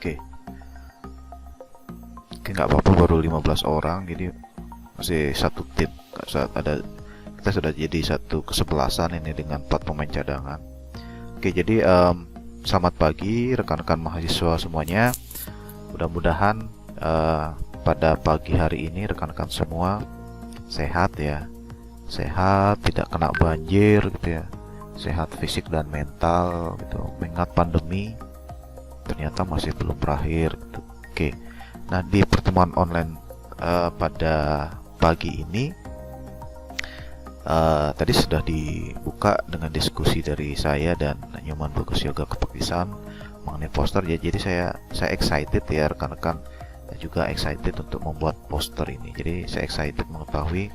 Oke, nggak apa-apa, baru 15 orang, jadi masih satu tim. Ada, kita sudah jadi satu kesebelasan ini dengan 4 pemain cadangan. Oke, jadi selamat pagi rekan-rekan mahasiswa semuanya. Mudah-mudahan pada pagi hari ini rekan-rekan semua sehat ya, sehat, tidak kena banjir gitu ya, sehat fisik dan mental gitu. Mengingat pandemi ternyata masih belum berakhir gitu. Oke, nah di pertemuan online pada pagi ini tadi sudah dibuka dengan diskusi dari saya dan Nyoman Bagus Yoga Kepektisan mengenai poster ya. Jadi saya excited ya rekan-rekan, juga excited untuk membuat poster ini. Jadi saya excited mengetahui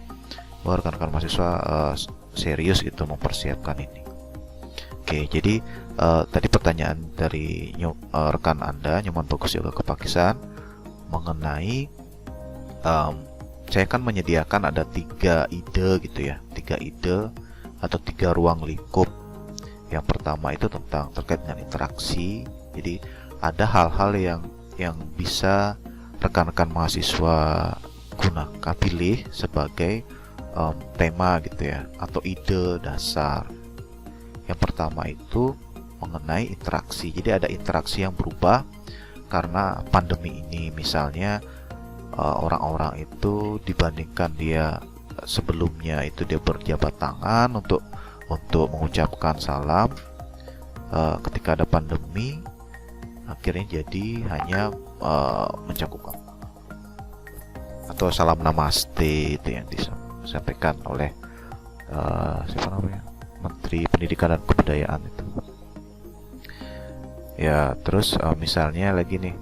bahwa rekan-rekan mahasiswa serius gitu mempersiapkan ini. Oke, jadi tadi pertanyaan dari rekan Anda Nyoman Bagus Yoga Kepektisan mengenai saya akan menyediakan ada 3 ide gitu ya, 3 ide atau 3 ruang lingkup. Yang pertama itu tentang terkait dengan interaksi. Jadi ada hal-hal yang bisa rekan-rekan mahasiswa gunakan, pilih sebagai tema gitu ya, atau ide dasar. Yang pertama itu mengenai interaksi. Jadi ada interaksi yang berubah karena pandemi ini. Misalnya orang-orang itu dibandingkan dia sebelumnya itu dia berjabat tangan untuk mengucapkan salam, ketika ada pandemi akhirnya jadi hanya mencangkupkan atau salam namaste itu yang disampaikan oleh siapa namanya, Menteri Pendidikan dan Kebudayaan itu ya. Terus misalnya lagi nih,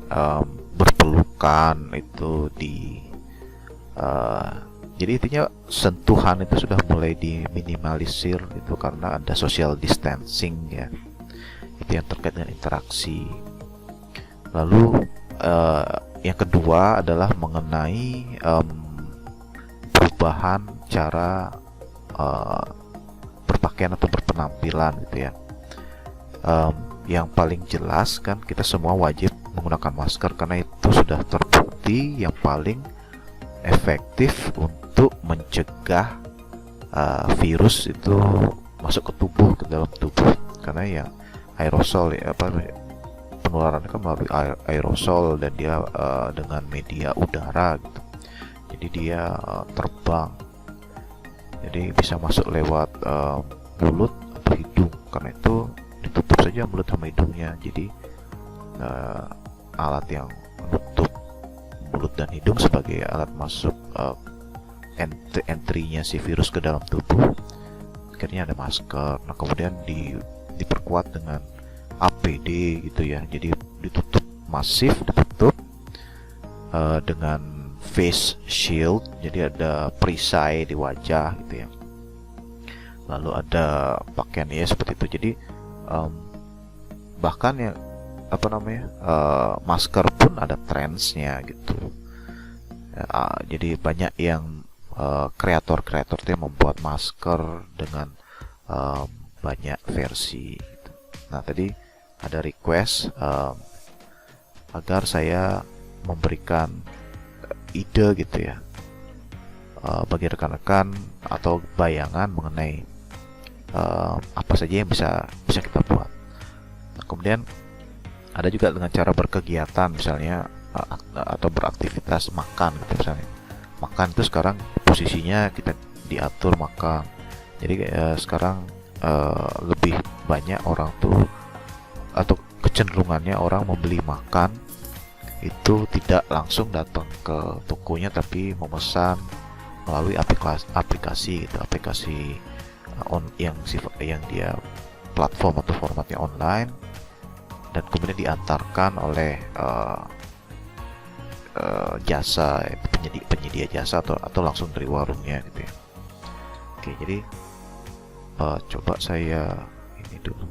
berpelukan itu jadi intinya sentuhan itu sudah mulai diminimalisir itu karena ada social distancing ya. Itu yang terkait dengan interaksi. Lalu yang kedua adalah mengenai perubahan cara berpakaian atau berpenampilan gitu ya. Yang paling jelas kan kita semua wajib menggunakan masker karena itu sudah terbukti yang paling efektif untuk mencegah virus itu masuk ke tubuh, ke dalam tubuh. Karena ya aerosol ya, penularan kan melalui aerosol dan dia dengan media udara gitu. Jadi dia terbang. Jadi bisa masuk lewat mulut atau hidung. Karena itu ditutup saja mulut sama hidungnya. Jadi alat yang menutup mulut dan hidung sebagai alat masuk entry-nya si virus ke dalam tubuh. Akhirnya ada masker. Nah kemudian diperkuat dengan APD gitu ya. Jadi ditutup masif, ditutup dengan face shield. Jadi ada perisai di wajah gitu ya. Lalu ada pakaian ya seperti itu. Jadi bahkan ya masker pun ada trendsnya gitu. Jadi banyak yang kreator-kreator yang membuat masker dengan banyak versi gitu. Nah tadi ada request agar saya memberikan ide gitu ya, bagi rekan-rekan atau bayangan mengenai apa saja yang bisa kita buat. Nah, kemudian ada juga dengan cara berkegiatan misalnya atau beraktivitas makan gitu. Misalnya makan itu sekarang posisinya kita diatur makan. Jadi sekarang lebih banyak orang tuh atau kecenderungannya orang membeli makan itu tidak langsung datang ke tokonya tapi memesan melalui aplikasi gitu, aplikasi yang dia platform atau formatnya online, dan kemudian diantarkan oleh jasa penyedia jasa atau langsung dari warungnya gitu ya. Oke, jadi coba saya ini dulu.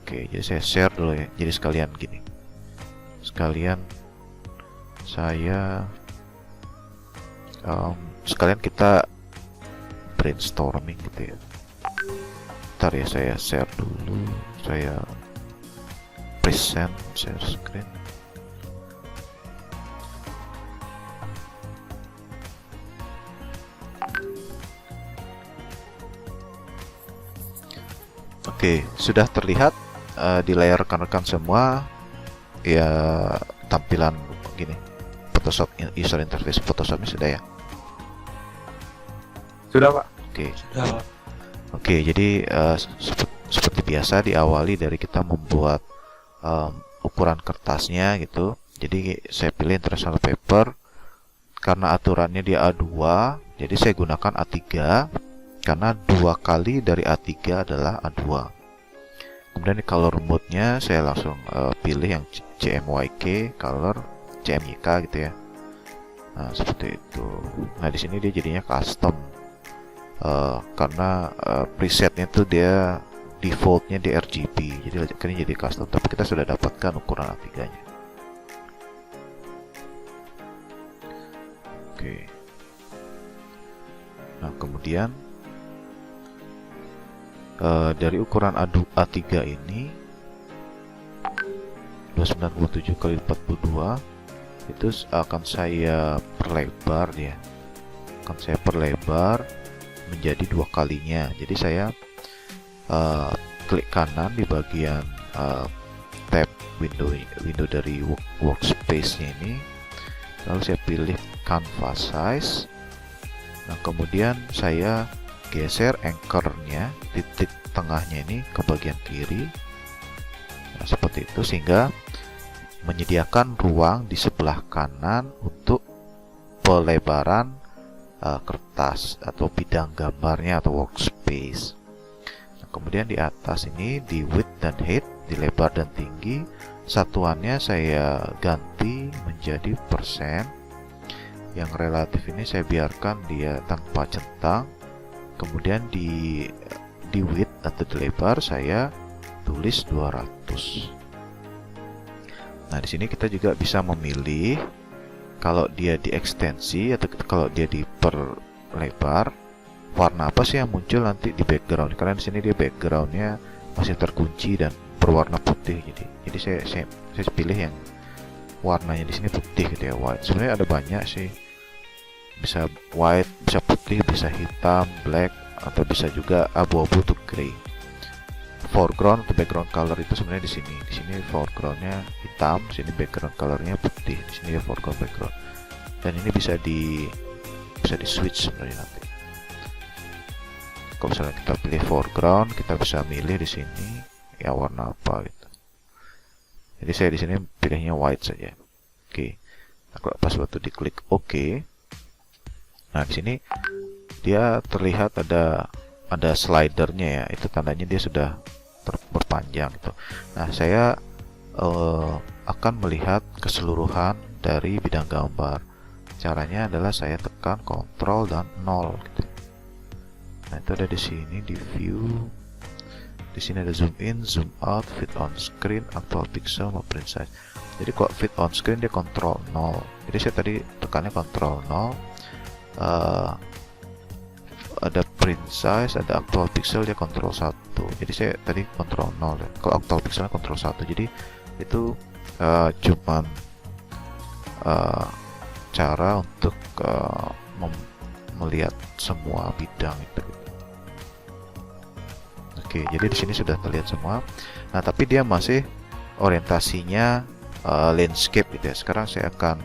Oke, jadi saya share dulu ya. Jadi sekalian gini, sekalian kita brainstorming gitu ya. Ntar ya saya share dulu, saya Send share screen. Oke, sudah terlihat di layar rekan-rekan semua ya tampilan gini. Photoshop user interface Photoshopnya sudah ya? Sudah, Pak. Oke. Sudah. Oke, jadi seperti biasa diawali dari kita membuat ukuran kertasnya gitu. Jadi saya pilih international paper karena aturannya dia A2, jadi saya gunakan A3 karena 2 kali dari A3 adalah A2. Kemudian di color mode-nya saya langsung pilih yang CMYK color, CMYK gitu ya. Nah, seperti itu. Nah, di sini dia jadinya custom. Karena presetnya tuh dia defaultnya di RGB, jadi ini jadi custom, tapi kita sudah dapatkan ukuran A3 nya. Oke. Nah, kemudian dari ukuran A3 ini 297 kali 42 itu akan saya perlebar ya, akan saya perlebar menjadi 2 kalinya. Jadi saya klik kanan di bagian tab window dari workspace-nya ini, lalu saya pilih canvas size. Nah, kemudian saya geser anchor-nya, titik tengahnya ini ke bagian kiri. Nah, seperti itu, sehingga menyediakan ruang di sebelah kanan untuk pelebaran kertas atau bidang gambarnya atau workspace. Nah, kemudian di atas ini di width dan height, di lebar dan tinggi, satuannya saya ganti menjadi persen. Yang relatif ini saya biarkan dia tanpa centang. Kemudian di width atau di lebar saya tulis 200. Nah, di sini kita juga bisa memilih kalau dia diekstensi atau kalau dia diperlebar, warna apa sih yang muncul nanti di background. Karena di sini dia backgroundnya masih terkunci dan berwarna putih. Jadi saya pilih yang warnanya di sini putih gitu ya, white. Sebenarnya ada banyak sih, bisa white, bisa putih, bisa hitam, black, atau bisa juga abu-abu to grey. Foreground atau background color itu sebenarnya di sini. Di sini foregroundnya hitam, di sini background colornya putih. Di sini ya foreground background. Dan ini bisa di switch sebenarnya nanti. Kalau misalnya kita pilih foreground, kita bisa milih di sini ya warna apa gitu. Jadi saya di sini pilihnya white saja. Oke. Nah, kalau pas waktu diklik OK, nah di sini dia terlihat ada slidernya ya. Itu tandanya dia sudah berpanjang gitu. Nah, saya akan melihat keseluruhan dari bidang gambar. Caranya adalah saya tekan Ctrl dan 0 gitu. Nah, itu ada di sini di view. Di sini ada zoom in, zoom out, fit on screen, actual pixel, mau print size. Jadi kalau fit on screen dia Ctrl 0. Jadi saya tadi tekannya Ctrl 0. Ada print size, ada actual pixel, dia Ctrl 1. Jadi saya tadi Ctrl 0 ya. Kalau actual pixelnya Ctrl 1. Jadi itu cuman cara untuk melihat semua bidang itu. Oke, jadi di sini sudah terlihat semua. Nah, tapi dia masih orientasinya landscape gitu ya. Sekarang saya akan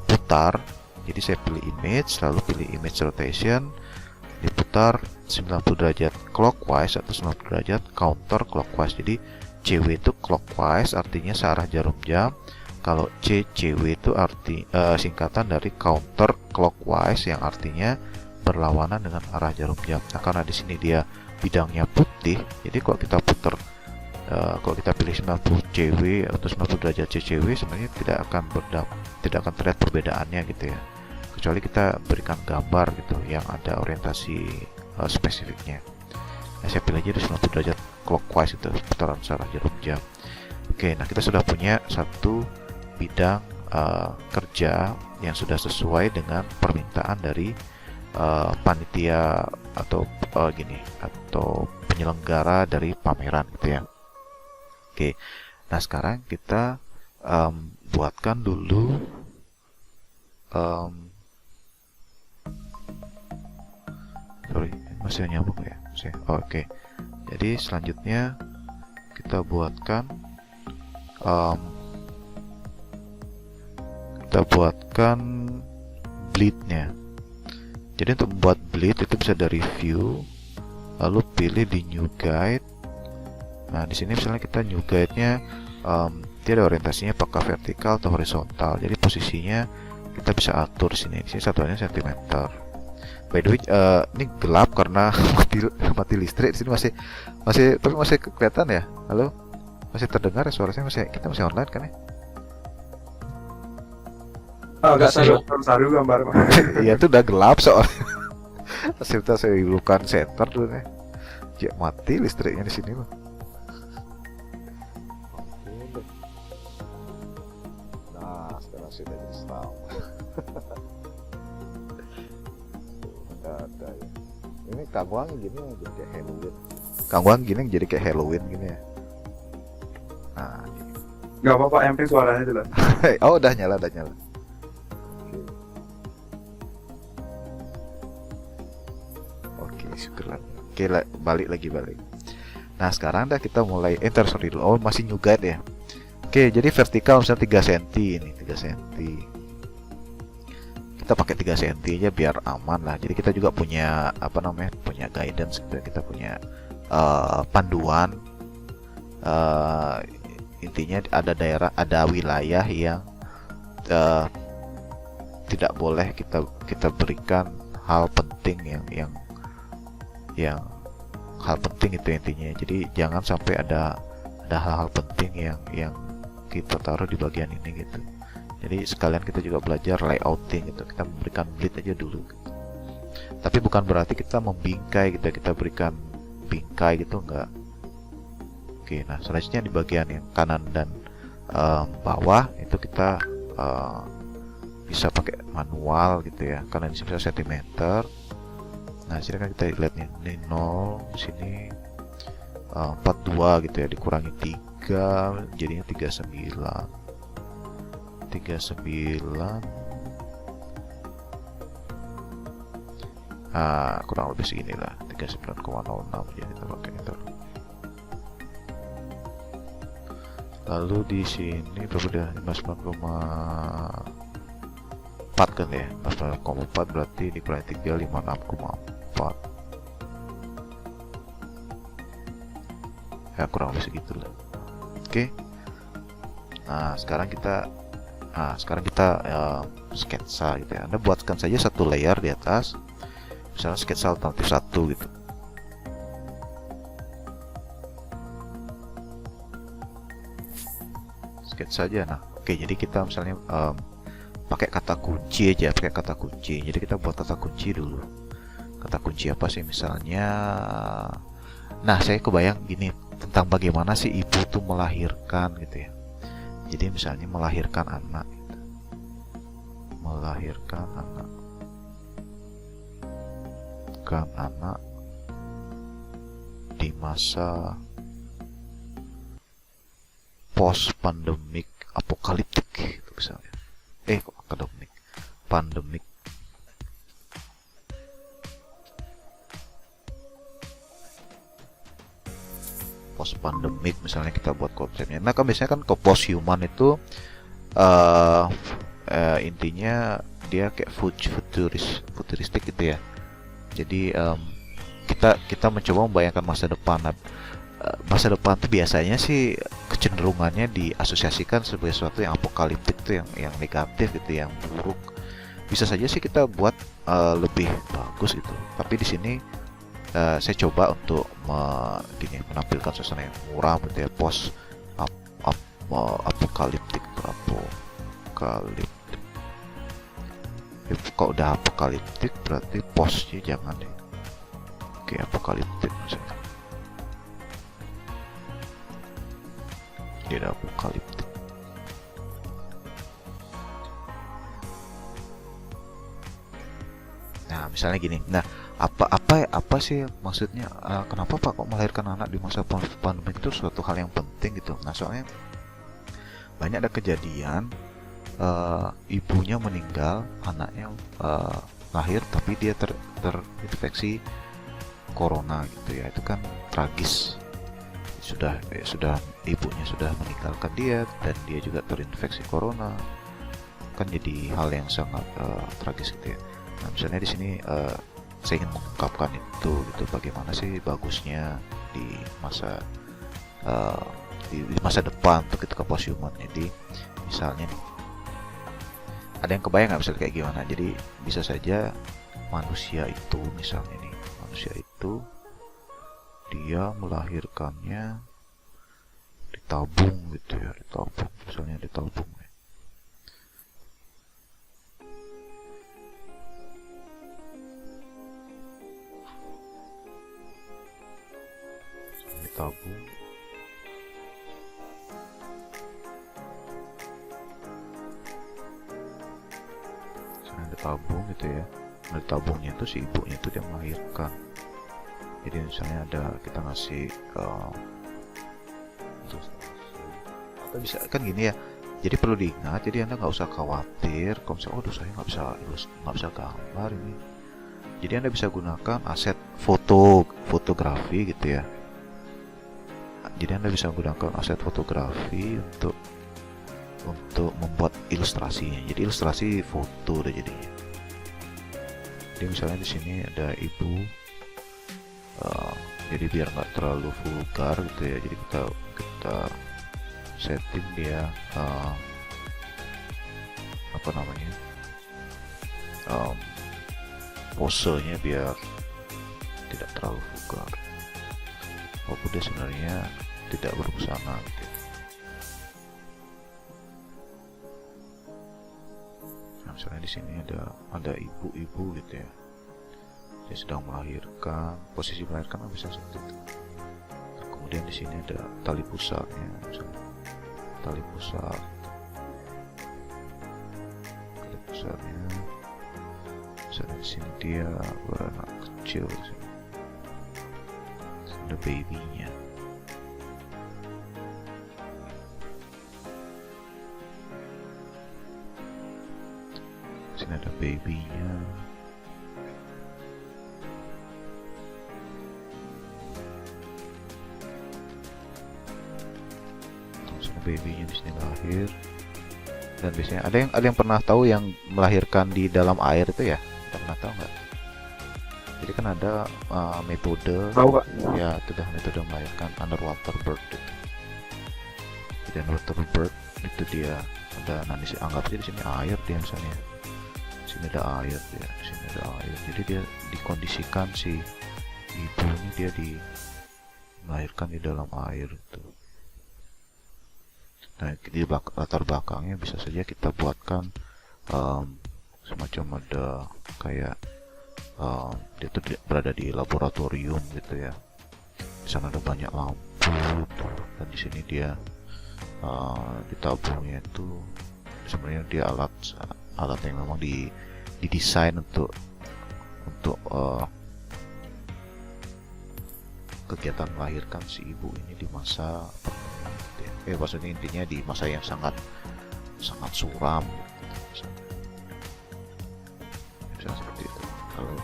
putar. Jadi saya pilih image, lalu pilih image rotation, diputar 90 derajat clockwise atau 90 derajat counter clockwise. Jadi CW itu clockwise, artinya searah jarum jam. Kalau CCW itu singkatan dari counter clockwise, yang artinya berlawanan dengan arah jarum jam. Nah, karena di sini dia bidangnya putih, jadi kalau kita putar, kalau kita pilih 90 CW atau 90 derajat CCW, sebenarnya tidak akan terlihat perbedaannya gitu ya, kecuali kita berikan gambar gitu yang ada orientasi spesifiknya. Nah, saya pilih aja di 90 derajat clockwise, itu putaran searah jarum jam. Oke, nah kita sudah punya satu bidang kerja yang sudah sesuai dengan permintaan dari panitia atau atau penyelenggara dari pameran gitu ya. Oke, Nah sekarang kita buatkan dulu sorry, masih nyambung ya? Oke. Jadi selanjutnya kita buatkan bleednya. Jadi untuk membuat bleed itu bisa dari view, lalu pilih di new guide. Nah di sini misalnya kita new guide-nya dia ada orientasinya apakah vertikal atau horizontal. Jadi posisinya kita bisa atur sini. Di sini satuannya cm. By the way, ini gelap karena mati listrik. Di sini tapi masih kelihatan ya? Halo? Masih terdengar ya suaranya? Kita masih online kan ya? Agak saru gambar. Iya itu udah gelap soalnya. Hasilnya saya bukan center dulu nih. Ya mati listriknya di sini mah. Nah sekarang sudah jadi stop. Ada ya. Ini kangwang gini jadi kayak Halloween. Kangwang gini jadi kayak Halloween gini ya. Nah, gini. Gak apa-apa, yang penting suaranya jelas. Oh udah nyala. Oke, syukurlah. Oke, balik. Nah, sekarang dah kita mulai sorry dulu. Oh, masih new guide ya. Oke, jadi vertikal misalnya 3 cm ini, 3 cm. Kita pakai 3 cm aja biar aman lah. Jadi kita juga punya punya guidance gitu. Kita punya panduan. Intinya ada wilayah yang tidak boleh kita berikan hal penting yang hal penting itu intinya. Jadi jangan sampai ada hal-hal penting yang kita taruh di bagian ini gitu. Jadi sekalian kita juga belajar layouting gitu. Kita memberikan bleed aja dulu gitu. Tapi bukan berarti kita membingkai gitu, kita berikan bingkai gitu enggak. Oke, nah selanjutnya di bagian yang kanan dan bawah itu kita bisa pakai manual gitu ya, karena di sini cm. Nah sini kan kita lihat nih, ini 0, sini 42 gitu ya, dikurangi 3 jadinya 39. Kurang lebih segini lah, 39,06. jadi kita pakai enter. Lalu di sini berapa dia? 59,4 kan ya? 59,4 berarti dikurangi 3, 56,4. Ya kurang lebih segitu lah. Oke. Nah sekarang kita sketsa gitu ya. Anda buatkan saja satu layer di atas, misalnya sketsa alternatif 1 gitu. Saja. Nah, oke, jadi kita misalnya pakai kata kunci aja, Jadi kita buat kata kunci dulu. Kata kunci apa sih misalnya? Nah, saya kebayang gini tentang bagaimana sih ibu tuh melahirkan gitu ya. Jadi misalnya melahirkan anak gitu. Di masa post pandemic apokaliptik gitu misalnya. Kok akademik? Pandemic. Post pandemic misalnya kita buat konsepnya. Nah, kan biasanya kan ke post human itu intinya dia kayak futuristik gitu ya. Jadi kita mencoba membayangkan masa depan. Masa depan itu biasanya sih kecenderungannya diasosiasikan sebagai sesuatu yang apokaliptik tuh, yang negatif gitu, yang buruk. Bisa saja sih kita buat lebih bagus gitu. Tapi di sini saya coba untuk menampilkan suasana yang murah gitu ya, post apokaliptik. Kalau udah apokaliptik berarti postnya jangan deh. Oke, apokaliptik misalnya. Tidak apokaliptik. Nah, misalnya gini. Nah, apa sih maksudnya? Kenapa Pak kok melahirkan anak di masa pandemi itu suatu hal yang penting gitu? Nah, soalnya banyak ada kejadian ibunya meninggal, anaknya lahir tapi dia terinfeksi corona gitu ya. Itu kan tragis. Sudah ibunya sudah meninggalkan dia dan dia juga terinfeksi corona, kan jadi hal yang sangat tragis gitu ya. Nah misalnya di sini saya ingin mengungkapkan itu gitu, bagaimana sih bagusnya di masa di masa depan untuk ketika post human. Jadi misalnya nih, ada yang kebayang nggak misalnya kayak gimana? Jadi bisa saja manusia itu misalnya nih, manusia itu dia melahirkannya ditabung gitu ya, ditabung misalnya, ditabung ya. Ditabung misalnya, ditabung gitu ya. Nah, ditabungnya itu si ibunya itu dia melahirkan. Jadi misalnya kita ngasih atau bisa kan gini ya. Jadi perlu diingat, jadi Anda nggak usah khawatir kalau misalnya, aduh saya nggak bisa gambar ini. Jadi Anda bisa gunakan aset fotografi gitu ya. Jadi Anda bisa gunakan aset fotografi untuk membuat ilustrasinya. Jadi ilustrasi foto udah jadinya. Jadi misalnya di sini ada ibu. Jadi biar nggak terlalu vulgar gitu ya, jadi kita setting dia apa namanya, posenya biar tidak terlalu vulgar walaupun dia sebenarnya tidak berbusana gitu. Nah misalnya di sini ada ibu-ibu gitu ya, dia sedang melahirkan, posisi melahirkan bisa seperti itu. Nah, kemudian di sini ada tali pusarnya, misalnya tali pusarnya. Misalnya di sini dia beranak kecil, di sini ada babynya. Di sini ada babynya. Babynya di sini lahir, dan biasanya ada yang pernah tahu yang melahirkan di dalam air itu ya? Kita pernah tahu nggak? Jadi kan ada metode, Tahu Pak? ya itu dah metode melahirkan underwater birth itu. Jadi underwater birth itu dia ada, nanti anggap aja di sini air dia misalnya, di sini ada air dia, di sini ada air. Jadi dia dikondisikan si ibu ini dia melahirkan di dalam air itu. Nah, di latar belakangnya bisa saja kita buatkan semacam ada kayak dia tuh berada di laboratorium gitu ya. Di sana ada banyak lampu gitu. Dan di sini dia ditabungnya itu sebenarnya dia alat yang memang didesain untuk kegiatan melahirkan si ibu ini di masa maksudnya intinya di masa yang sangat suram gitu. Bisa seperti itu. Kalau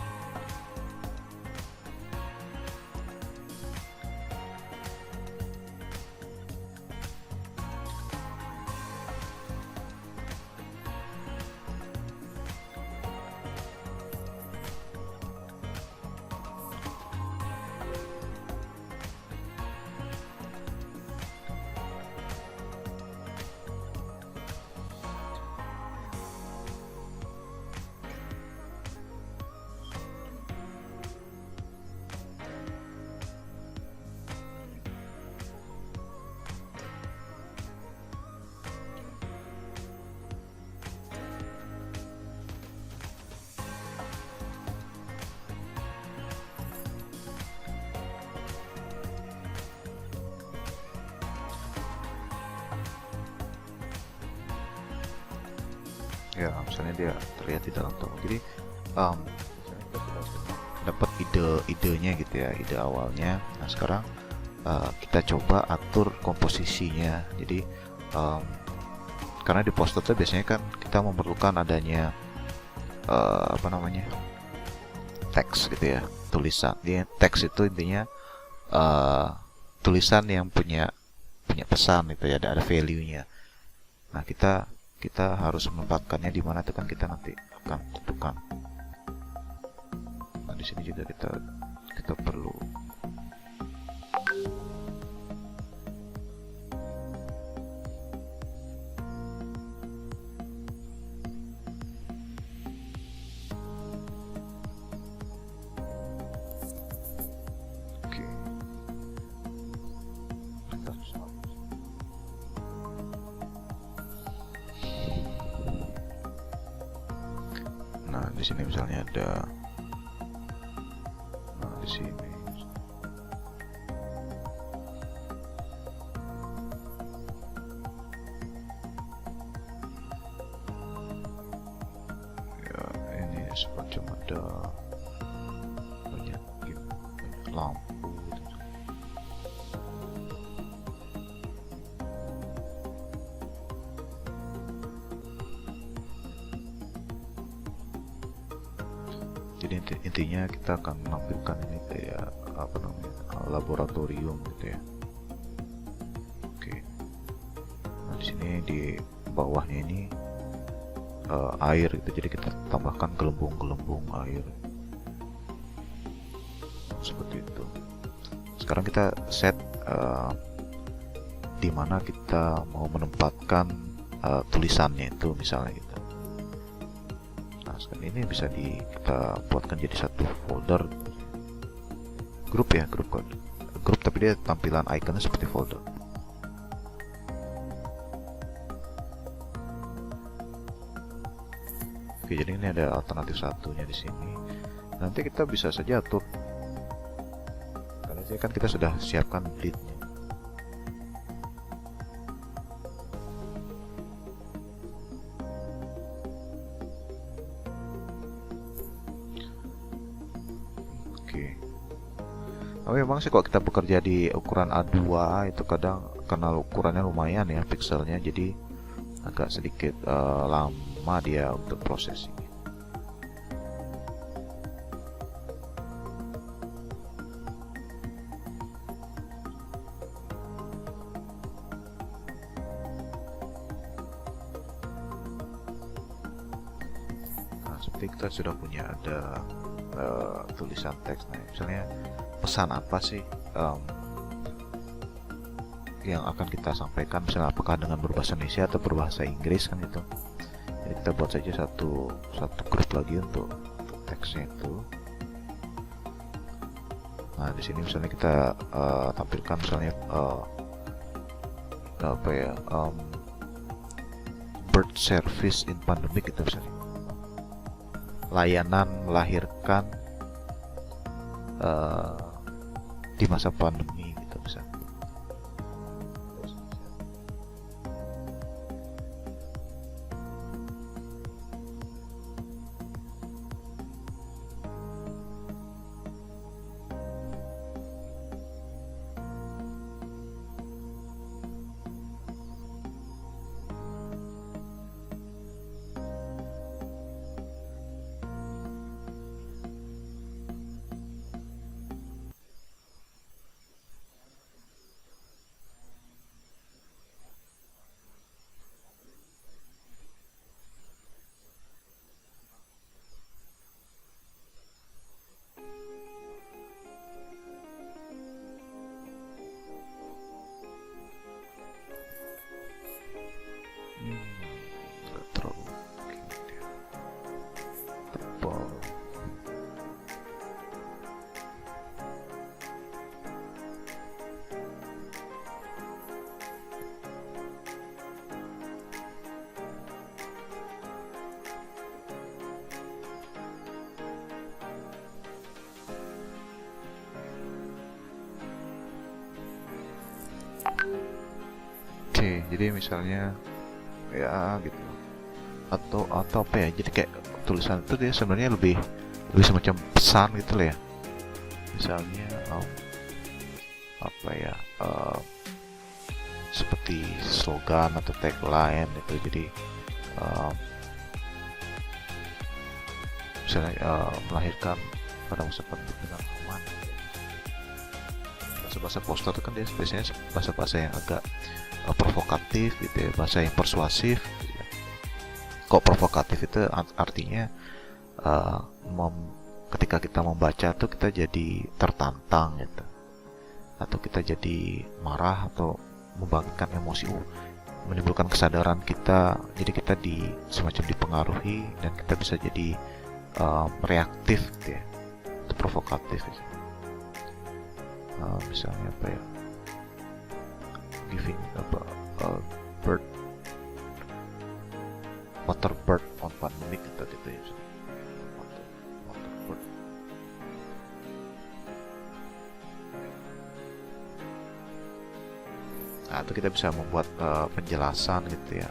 ya misalnya dia terlihat di dalam toko. Jadi misalnya kita sudah dapat idenya gitu ya, ide awalnya. Nah sekarang kita coba atur komposisinya. Jadi karena di poster tuh biasanya kan kita memerlukan adanya apa namanya, teks gitu ya, tulisan. Dia teks itu intinya tulisan yang punya pesan itu ya, ada value-nya. Nah, kita harus menempatkannya di mana itu kan kita nanti akan tentukan. Nah, di sini juga kita perlu di sini misalnya ada, nah di sini ya, ini semacam ada banyak lampu gitu. Jadi intinya kita akan menampilkan ini kayak apa namanya, laboratorium gitu ya. Oke. Nah, di sini di bawahnya ini air gitu. Jadi kita tambahkan gelembung-gelembung air. Seperti itu. Sekarang kita set di mana kita mau menempatkan tulisannya itu misalnya gitu. Nah, ini bisa kita buatkan jadi satu folder, grup ya, grup tapi dia tampilan ikonnya seperti folder. Oke, jadi ini ada alternatif satunya di sini. Nanti kita bisa saja atur, karena ini kan kita sudah siapkan bleednya. Memang sih kalau kita bekerja di ukuran A2 itu kadang karena ukurannya lumayan ya pikselnya, jadi agak sedikit lama dia untuk processing. Nah, seperti kita sudah punya ada tulisan teks. Nah, misalnya pesan apa sih yang akan kita sampaikan, misalnya apakah dengan berbahasa Indonesia atau berbahasa Inggris kan itu. Jadi kita buat saja satu grup lagi untuk teksnya itu. Nah, di sini misalnya kita tampilkan misalnya apa ya, birth service in pandemic itu misalnya, layanan melahirkan di masa pandemi gitu bisa. Nggak terlalu tebal. Oke, jadi misalnya ya gitu, atau apa ya, jadi kayak tulisan itu dia sebenarnya lebih semacam pesan gitu lah ya. Misalnya apa ya, seperti slogan atau tagline itu. Jadi misalnya melahirkan pada masa pandemi dengan aman. Bahasa-bahasa poster itu kan dia biasanya bahasa-bahasa yang agak provokatif gitu ya, bahasa yang persuasif gitu ya. Kok provokatif itu artinya ketika kita membaca tuh kita jadi tertantang gitu, atau kita jadi marah atau membangkitkan emosi, menimbulkan kesadaran kita, jadi kita semacam dipengaruhi dan kita bisa jadi reaktif gitu ya, itu provokatif gitu. Misalnya apa ya, giving bird water bird on pandemic gitu ya, water bird. Nah, itu kita bisa membuat penjelasan gitu ya.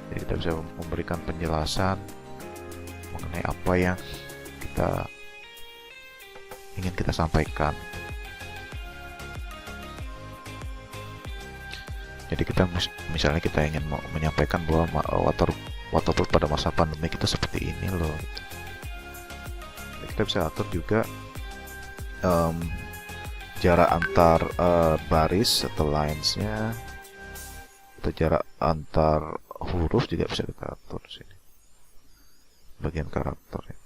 Jadi kita bisa memberikan penjelasan mengenai apa yang kita ingin kita sampaikan. Jadi kita misalnya kita ingin menyampaikan bahwa waterproof pada masa pandemi itu seperti ini loh. Jadi kita bisa atur juga jarak antar baris atau lines-nya, atau jarak antar huruf juga bisa kita atur di sini. Bagian karakter ya.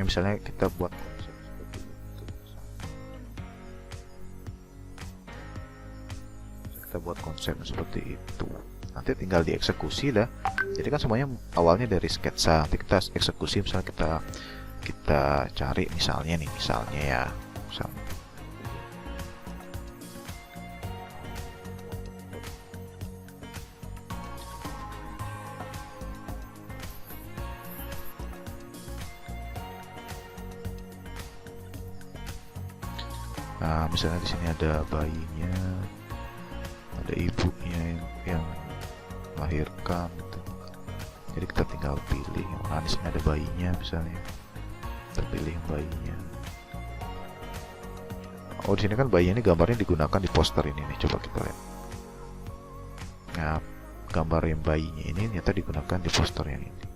Misalnya kita buat konsep seperti itu. Kita buat konsep seperti itu. Nanti tinggal dieksekusi dah. Jadi kan semuanya awalnya dari sketsa. Nanti kita eksekusi, misalnya kita cari misalnya ya. Misalnya. Nah, misalnya di sini ada bayinya, ada ibunya yang melahirkan gitu. Jadi kita tinggal pilih. Nah, di sini ada bayinya misalnya. Kita pilih bayinya. Oh, di sini kan bayinya ini gambarnya digunakan di poster ini nih. Coba kita lihat. Nah, gambar yang bayinya ini ternyata digunakan di poster yang ini.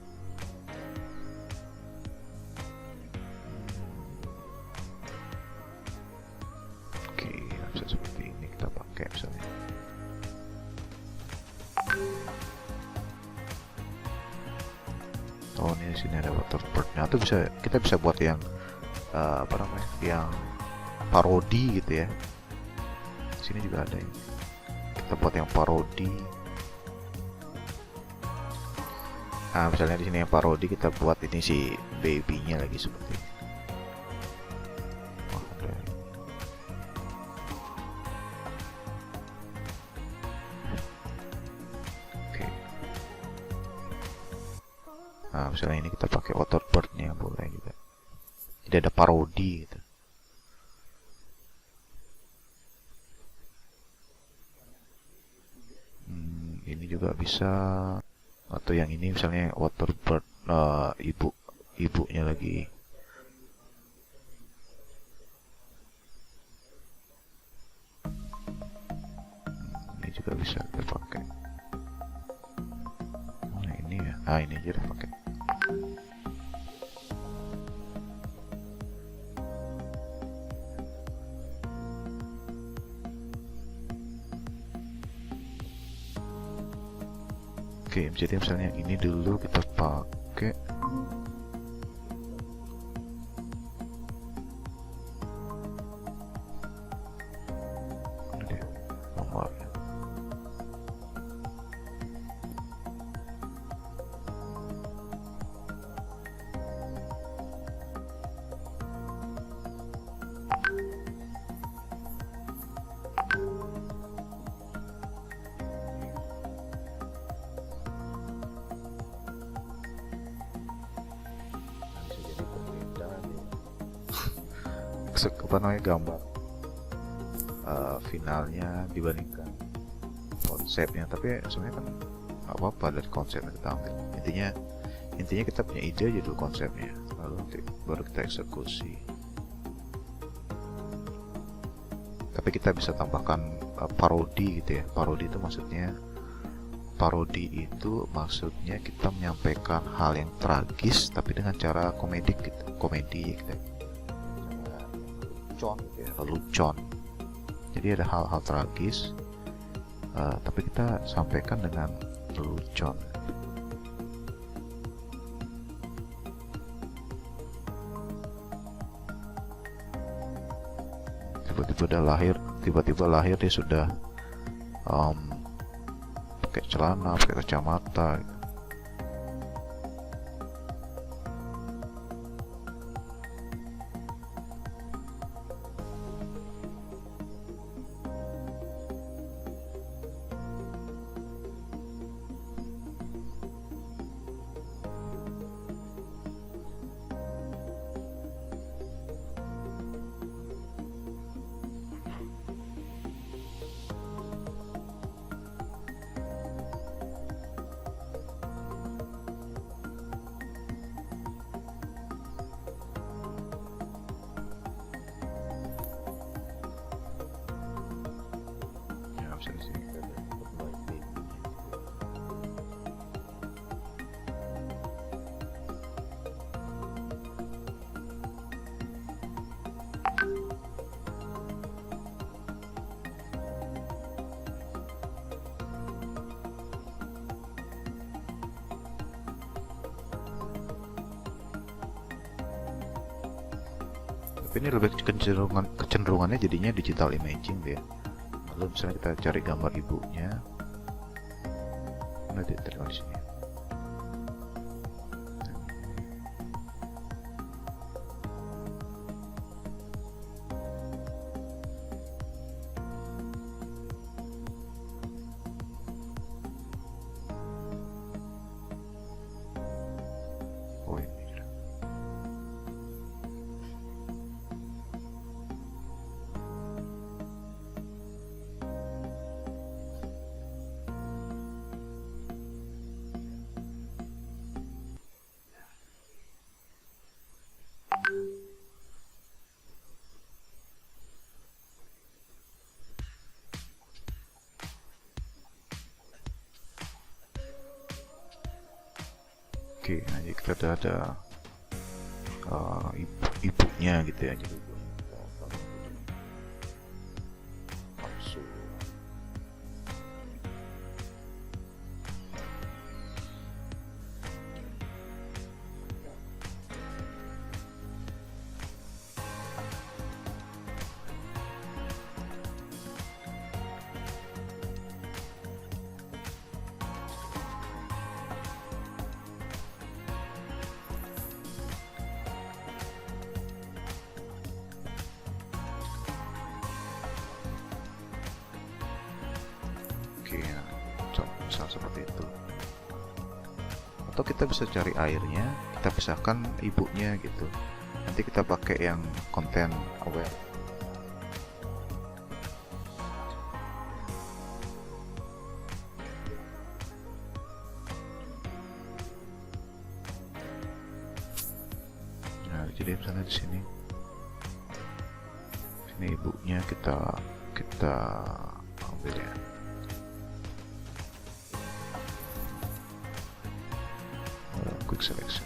Seperti ini kita pakai misalnya. Oh, ini di sini ada waterbird. Nah, itu kita bisa buat yang apa namanya? Yang parodi gitu ya. Di sini juga ada ini. Kita buat yang parodi. Nah, misalnya di sini yang parodi, kita buat ini si baby-nya lagi seperti ini. Nah, misalnya ini kita pakai waterbird-nya boleh juga. Jadi ada parodi gitu. Ini juga bisa. Atau yang ini misalnya waterbird ibunya lagi. Ini juga bisa kita pakai. Nah, ini ya. Ah, ini aja kita pakai. Oke, jadi misalnya ini dulu kita pakai. Ini dia nomornya. Apa namanya, gambar finalnya dibandingkan konsepnya. Tapi sebenarnya kan nggak apa-apa dari konsep yang kita ambil. Intinya kita punya ide aja dulu konsepnya, lalu nanti baru kita eksekusi. Tapi kita bisa tambahkan parodi gitu ya. Parodi itu maksudnya kita menyampaikan hal yang tragis tapi dengan cara komedi gitu. Komedi gitu. Lelucon gitu ya, lelucon. Jadi ada hal-hal tragis tapi kita sampaikan dengan lelucon. Tiba-tiba lahir dia sudah pakai celana, pakai kacamata gitu. Bisa di sini kita lihat white baby. Tapi ini lebih kecenderungannya jadinya digital imaging dia. Lalu misalnya kita cari gambar ibunya, mana dia terlihat di sini. Oh ini. Oke, nah jadi kita udah ada ibunya gitu ya. Jadi langsung misal seperti itu. Atau kita bisa cari airnya, kita pisahkan ibunya gitu. Nanti kita pakai yang konten aware. Nah, jadi misalnya di sini ibunya kita ambil ya. Quick selection.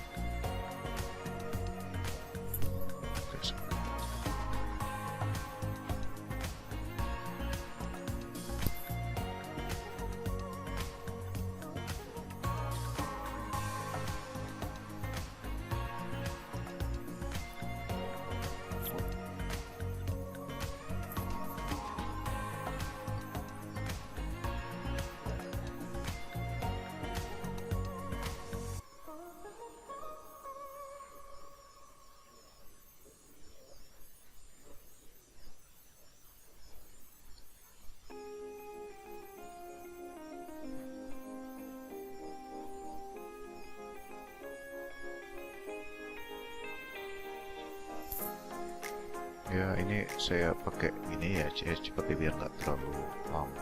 Ya ini saya pakai ini ya cepat biar nggak terlalu lama.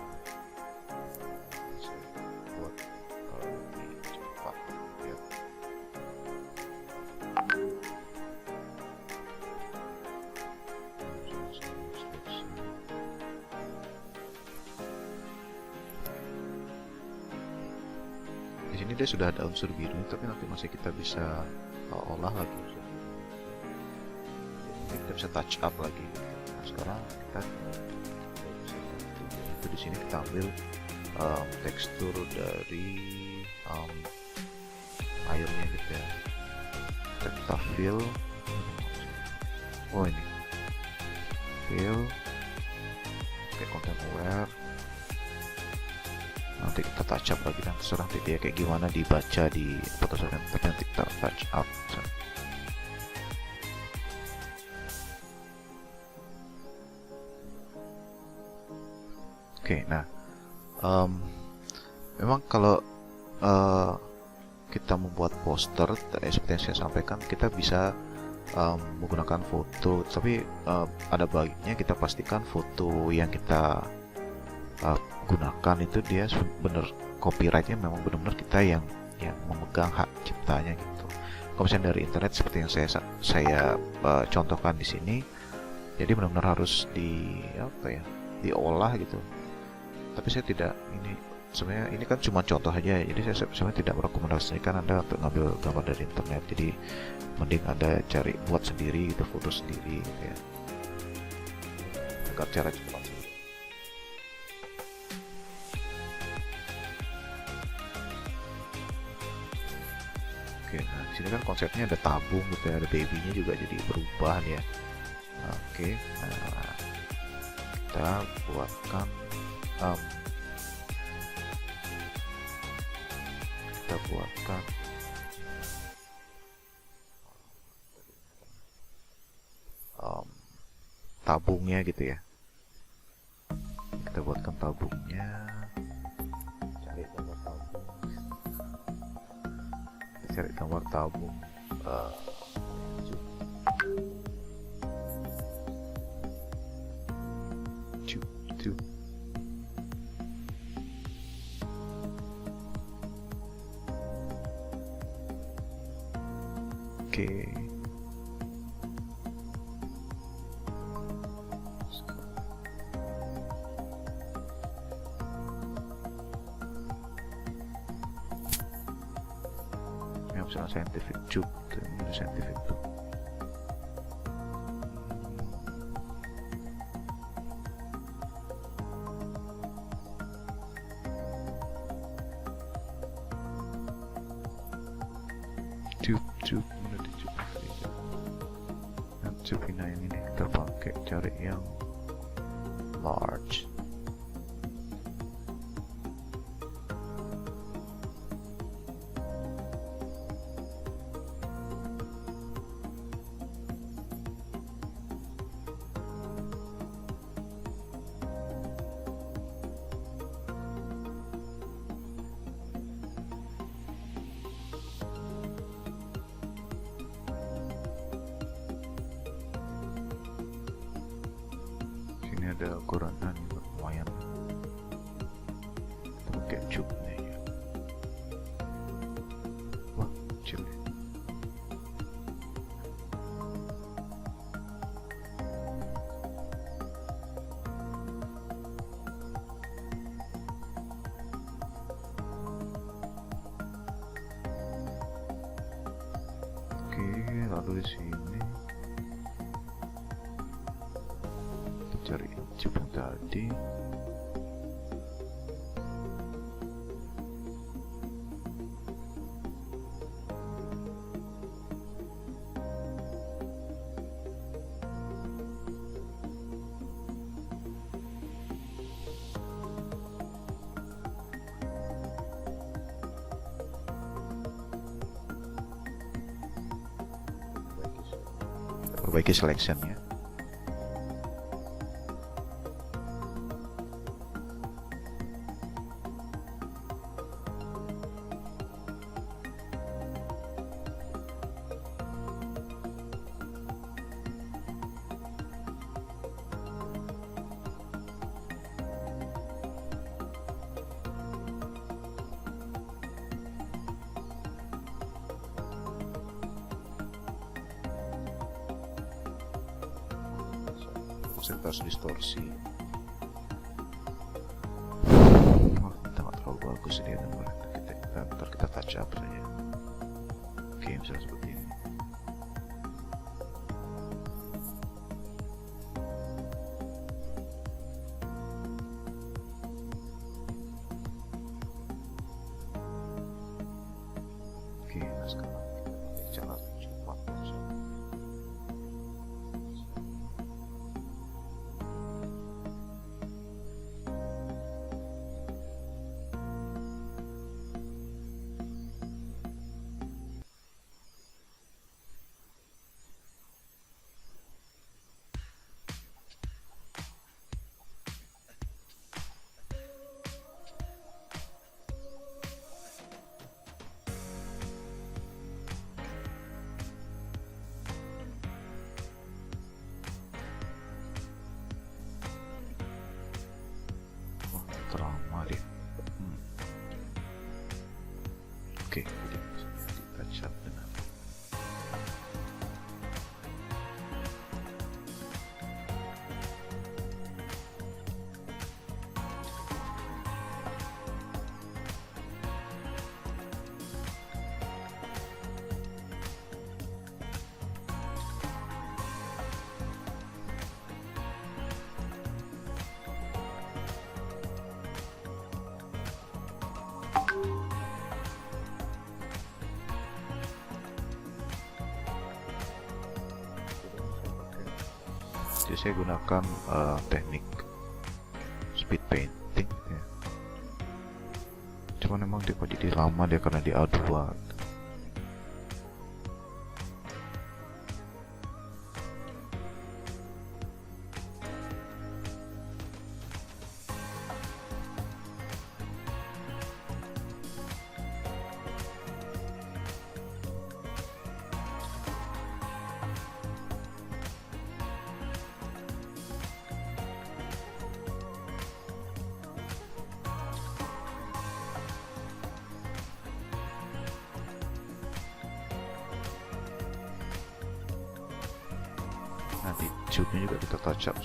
Saya buat dia sudah ada unsur biru, tapi nanti masih kita bisa olah lagi unsur biru. Jadi kita bisa touch up lagi. Nah, sekarang kita itu di sini kita ambil tekstur dari airnya gitu ya. Kita fill. Oh ini fill. Oke, content aware. Nanti kita touch up lagi dan terserah nanti dia kayak gimana dibaca di Photoshop, tapi nanti kita touch up. Oke, nah memang kalau kita membuat poster seperti yang saya sampaikan, kita bisa menggunakan foto, tapi ada baiknya kita pastikan foto yang kita gunakan itu dia benar copyrightnya memang benar-benar kita yang memegang hak ciptanya gitu. Kalau misalnya dari internet seperti yang saya contohkan di sini, jadi benar-benar harus diolah gitu. Tapi saya tidak, ini sebenarnya ini kan cuma contoh aja, jadi saya sebenarnya tidak merekomendasikan Anda untuk ngambil gambar dari internet. Jadi mending Anda cari buat sendiri gitu, foto sendiri gitu ya, agar cara cepat. Oke, nah di sini kan konsepnya ada tabung gitu ya, ada babynya juga jadi berubah ya. Oke, nah kita buatkan tabungnya gitu ya. Kita buatkan tabungnya, cari gambar tabung, Oke. Ini optional scientific tube, ini scientific tube. Tube mana di tube ini? Nah, tube yang ini kita pakai, cari yang large. Ini ada ukuran lumayan, kita pakai tube nih ya. Wah, kecil ya. Oke, lalu di sini cari tube yang tadi. Perbaiki selection-nya. Persentase distorsi. Oh, kita nggak terlalu bagus ini gambar. Kita touch touch up saja. Oke, misalnya seperti ini. Oke, nah sekarang kita pakai cara cepat saja. Wah, trauma dia. Oke, jadi di touch up dengan jadi saya gunakan teknik speed painting ya. Cuman memang dia kok jadi lama dia karena di A2. Nanti tube-nya juga kita touch up.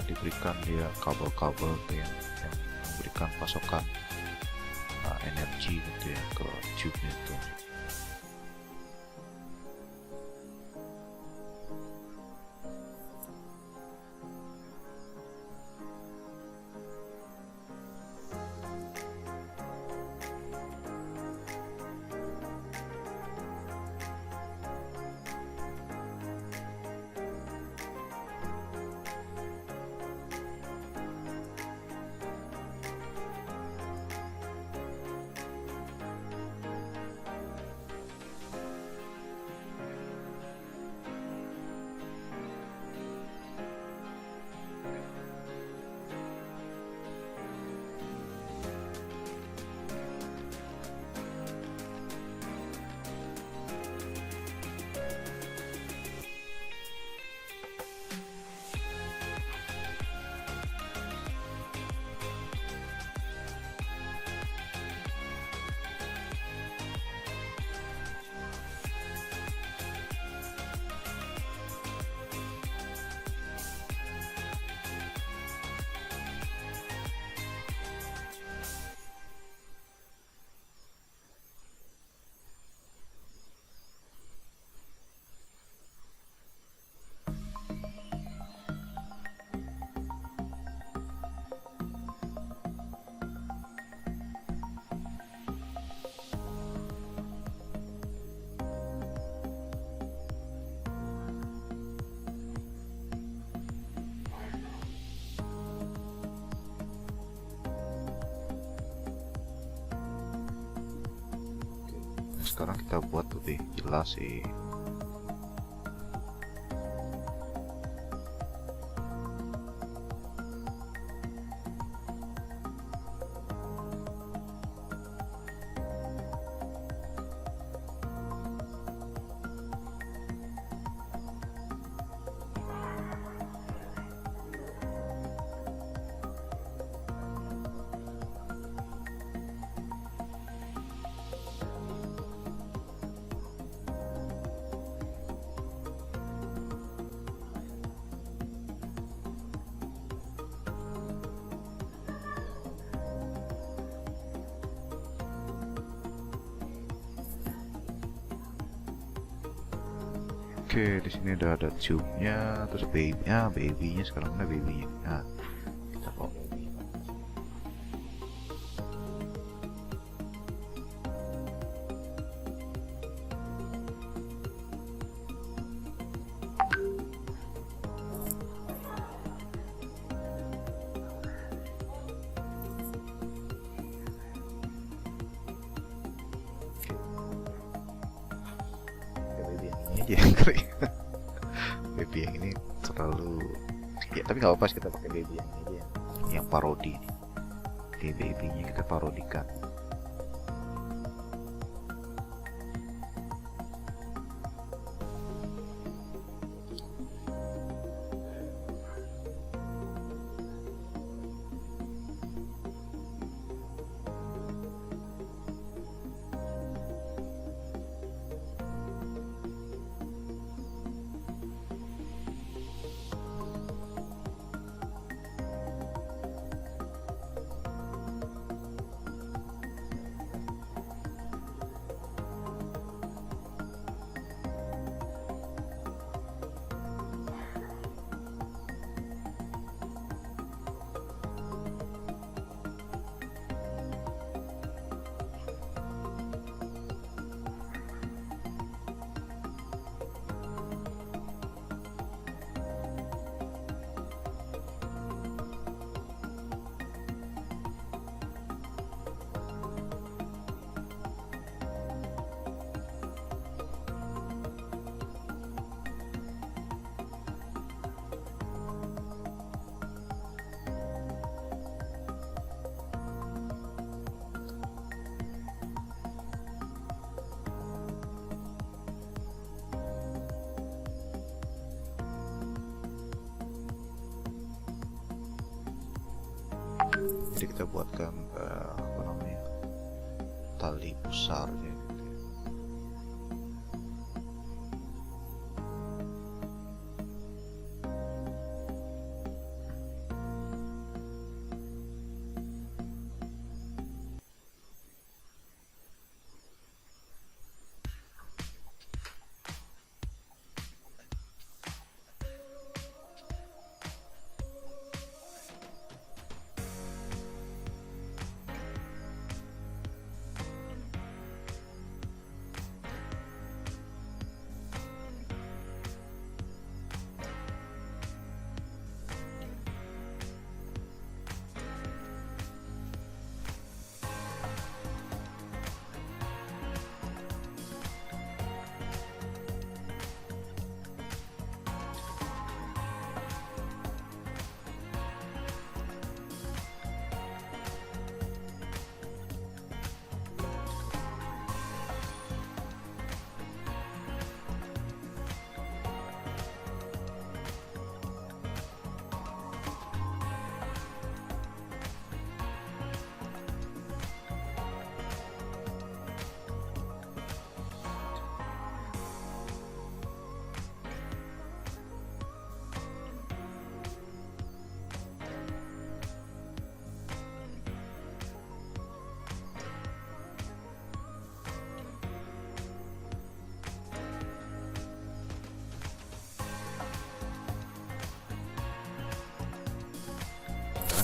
Diberikan dia kabel-kabel yang memberikan pasokan energi gitu ya ke tube-nya itu. sekarang kita buat lebih jelas sih. Oke, di sini udah ada tube-nya, terus baby-nya sekarang mana baby-nya? Nah, kita bawa baby. Aja yang kali. Baby yang ini terlalu ya, tapi nggak apa-apa, kita pakai baby yang ini aja yang parodi nih. Oke, babynya kita parodikan. Jadi kita buatkan apa namanya, tali pusarnya gitu ya.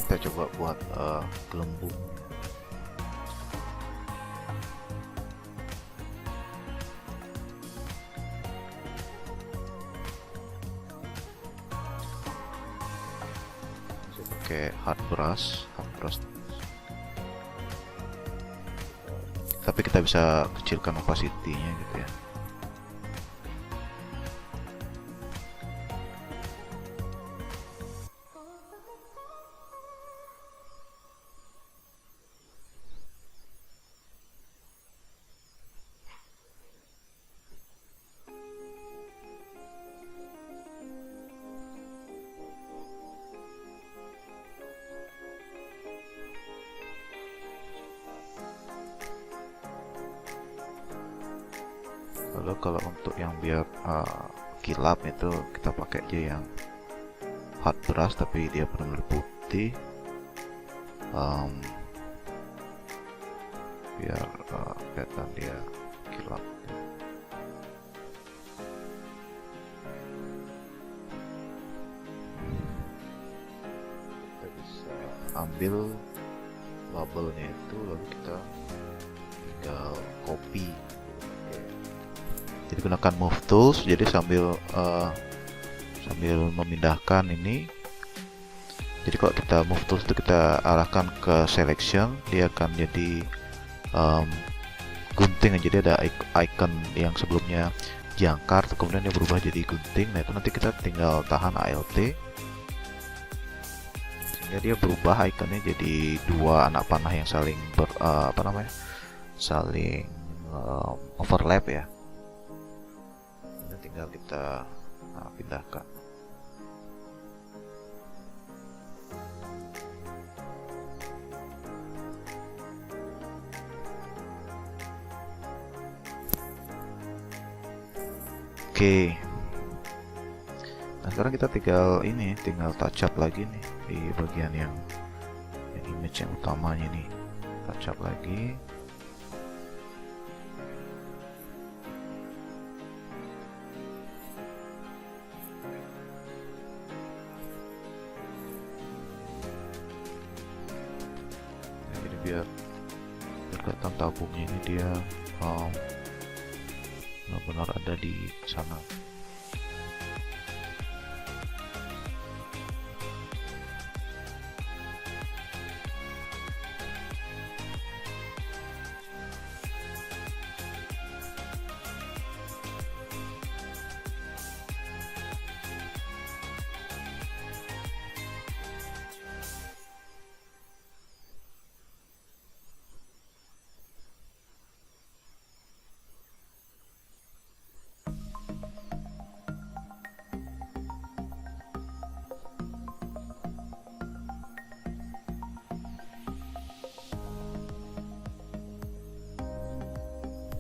Kita coba buat gelembung. Pakai hard brush tapi kita bisa kecilkan opacity-nya gitu ya. Lalu kalau untuk yang biar kilap itu kita pakai aja yang hot brush tapi dia benar-benar putih, biar kelihatan dia kilap. Kita bisa ambil bubble-nya itu lalu kita tinggal copy. Jadi gunakan move tools, jadi sambil memindahkan ini, jadi kalau kita move tools itu kita arahkan ke selection, dia akan jadi gunting. Jadi ada icon yang sebelumnya jangkar kemudian dia berubah jadi gunting. Nah itu nanti kita tinggal tahan Alt sehingga dia berubah ikonnya jadi dua anak panah yang saling saling overlap ya. Tinggal kita pindahkan. Oke. Nah sekarang kita tinggal touch up lagi nih di bagian yang image yang utamanya nih. Touch up lagi. Biar kelihatan tabungnya ini dia benar-benar ada di sana.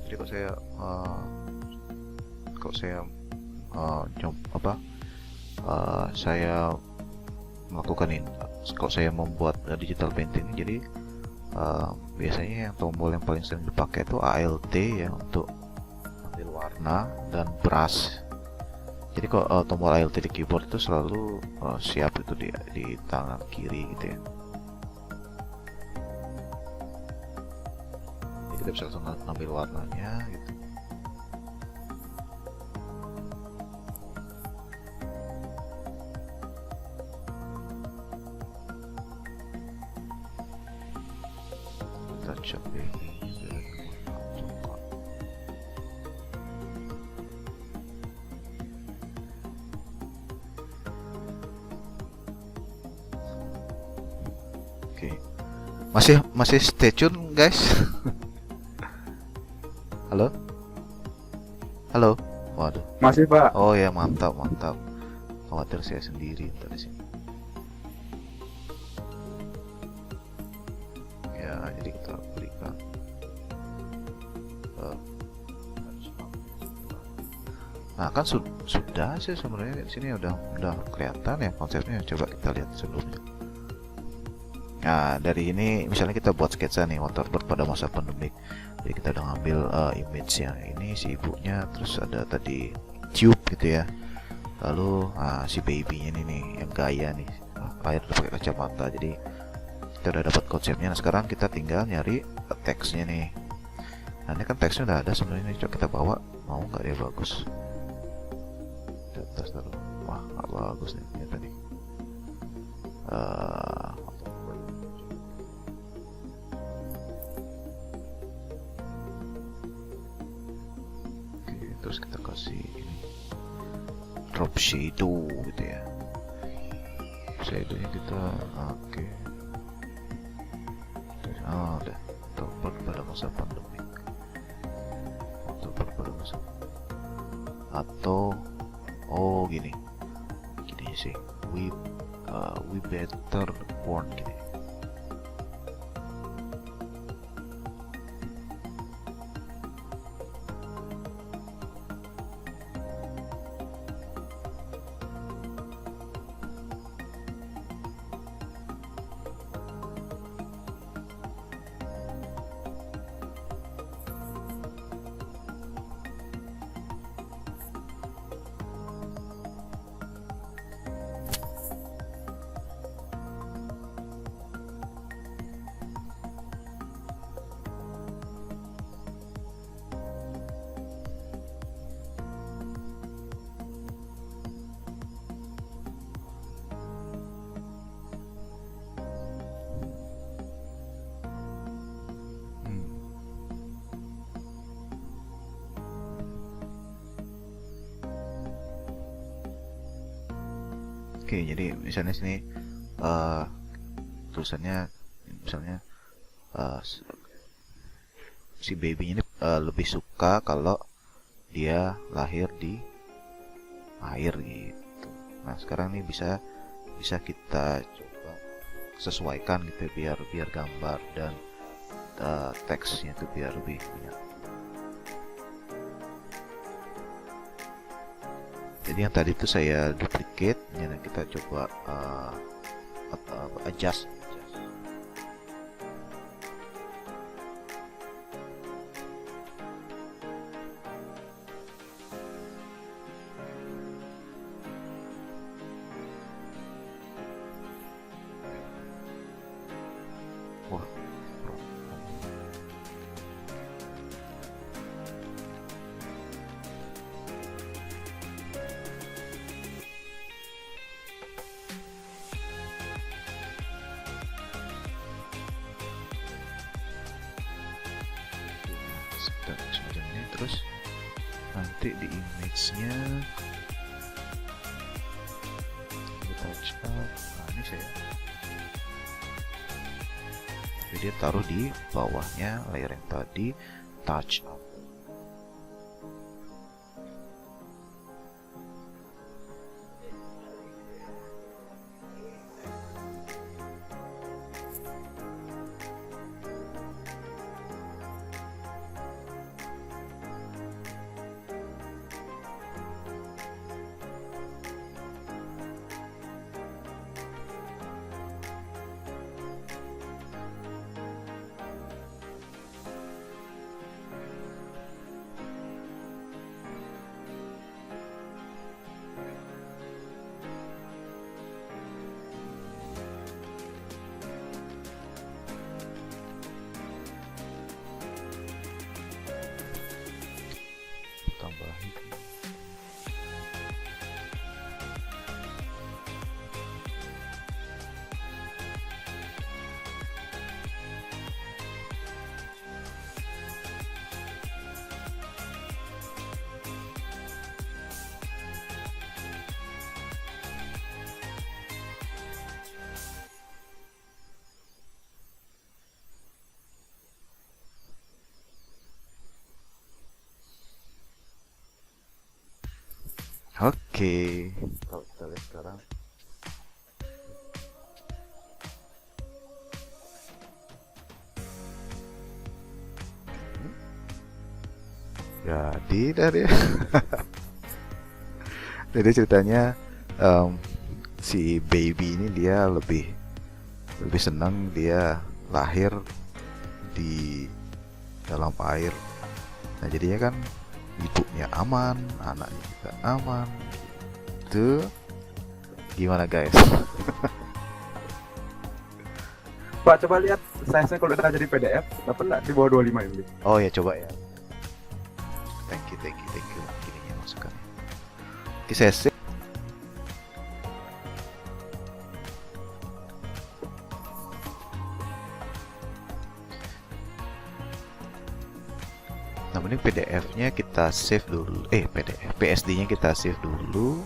Jadi saya melakukan ini, kalau saya membuat digital painting ini, jadi biasanya yang tombol yang paling sering dipakai itu Alt ya untuk ambil warna dan brush. Jadi kalau tombol Alt di keyboard itu selalu siap itu di tangan kiri gitu ya. Jadi kita bisa langsung ambil warnanya gitu. Touch up ini oke. Masih stay tune guys. Halo? Waduh. Masih Pak. Oh ya, mantap. Khawatir saya sendiri tadi sini. Ya, jadi kita berikan. Nah, kan sudah sih sebenarnya di sini udah kelihatan ya konsepnya. Coba kita lihat sebelumnya. Nah, dari ini misalnya kita buat sketsa nih waterboard pada masa pandemik. Jadi kita udah ngambil image yang ini si ibunya, terus ada tadi tube gitu ya. Lalu si babynya ini nih yang gaya nih, air pakai kacamata. Jadi kita udah dapat konsepnya. Nah, sekarang kita tinggal nyari teksnya nih. Nah, ini kan teksnya udah ada sebenarnya. Coba kita bawa, mau nggak ya? Bagus. Di atas dulu. Wah, nggak bagus nih ini tadi. terus kita kasih ini drop shadow gitu ya. Shadownya kita oke. Udah tepat pada masa pandemi atau gini sih, we better born gini. Oke, jadi misalnya sini tulisannya misalnya si baby ini lebih suka kalau dia lahir di air gitu. Nah sekarang ini bisa kita coba sesuaikan gitu biar gambar dan teksnya itu biar lebih banyak. Jadi yang tadi itu saya duplicate, ya, kita coba adjust. Wah, semacam ini. Terus nanti di image-nya touch up. Nah ini saya jadi dia taruh di bawahnya layer yang tadi, touch up. Tambahin. Oke, kalau kita lihat sekarang jadi dari jadi ceritanya si baby ini dia lebih senang dia lahir di dalam air. Nah jadinya kan ibunya aman, anaknya juga aman. Itu gimana guys? Pak coba lihat size-nya kalau udah jadi PDF, dapat nggak di bawah 25 MB? Oh ya coba ya. Thank you. Gininya masukkan. Oke saya save. Nah, mending PDF-nya kita save dulu. PSD-nya kita save dulu.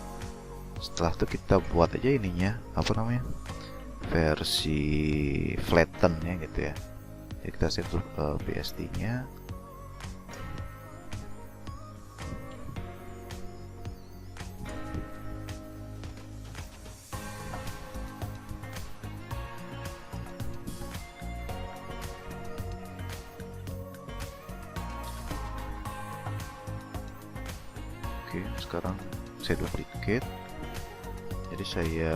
Setelah itu kita buat aja ininya, apa namanya? Versi flatten ya gitu ya. Jadi kita save PSD-nya. Oke, sekarang saya duplicate. Jadi saya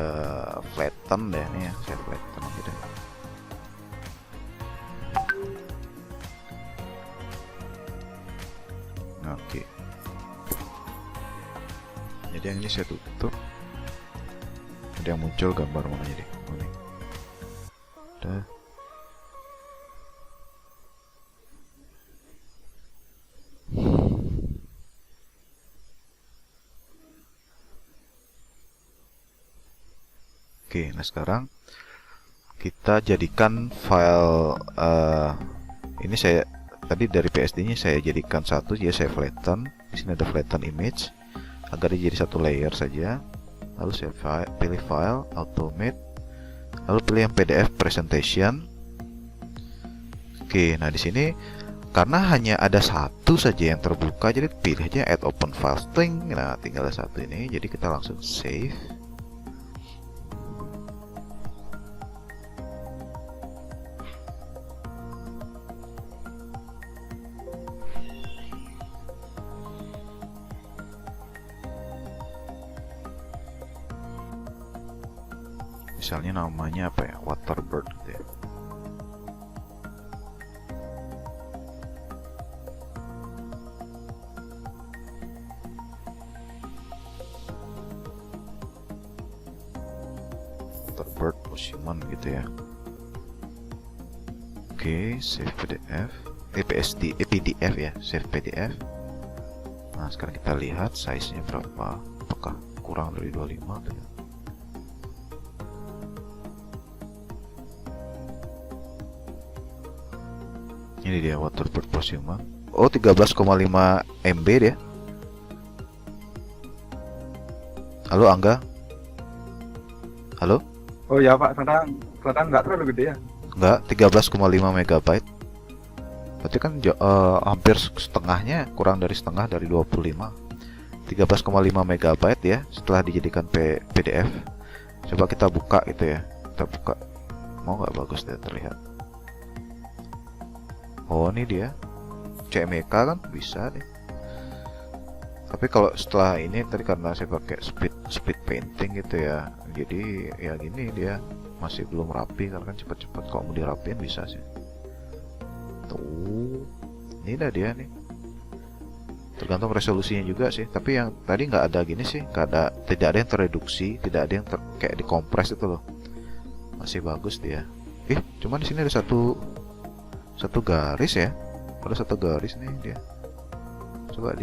flatten deh nih ya, saya flatten aja deh. Oke. Jadi yang ini saya tutup. Ada yang muncul gambar mana jadi? Oh, ini. Udah. Oke, nah sekarang kita jadikan file ini saya tadi dari PSD-nya saya jadikan satu, jadi saya flatten. Di sini ada flatten image agar dia jadi satu layer saja. Lalu saya pilih file, automate, lalu pilih yang PDF presentation. Oke, nah di sini karena hanya ada satu saja yang terbuka, jadi pilih aja add open file string. Nah, tinggal satu ini, jadi kita langsung save. Misalnya namanya apa ya, Waterbird gitu ya. Waterbird Museum gitu ya. Oke, save PDF, PDF ya, save PDF. Nah, sekarang kita lihat size-nya berapa, apakah kurang dari 25 tuh ya. Ini dia Waterbird Museum. Oh, 13,5 MB dia. Halo Angga? Halo? Oh ya Pak, ternyata nggak terlalu gede ya. Enggak, 13,5 megabyte. Berarti kan hampir setengahnya, kurang dari setengah dari 25. 13,5 megabyte ya setelah dijadikan PDF. Coba kita buka gitu ya. Kita buka. Mau nggak, bagus deh terlihat. Oh, ini dia. CMYK kan bisa nih. Tapi kalau setelah ini tadi karena saya pakai speed painting gitu ya. Jadi ya gini dia masih belum rapi karena kan cepat-cepat kalau mau dirapiin bisa sih. Tuh. Ini dah dia nih. Tergantung resolusinya juga sih. Tapi yang tadi nggak ada gini sih, tidak ada yang tereduksi, tidak ada yang kayak dikompres itu loh. Masih bagus dia. Cuman di sini ada satu garis ya. Ada satu garis nih dia. Coba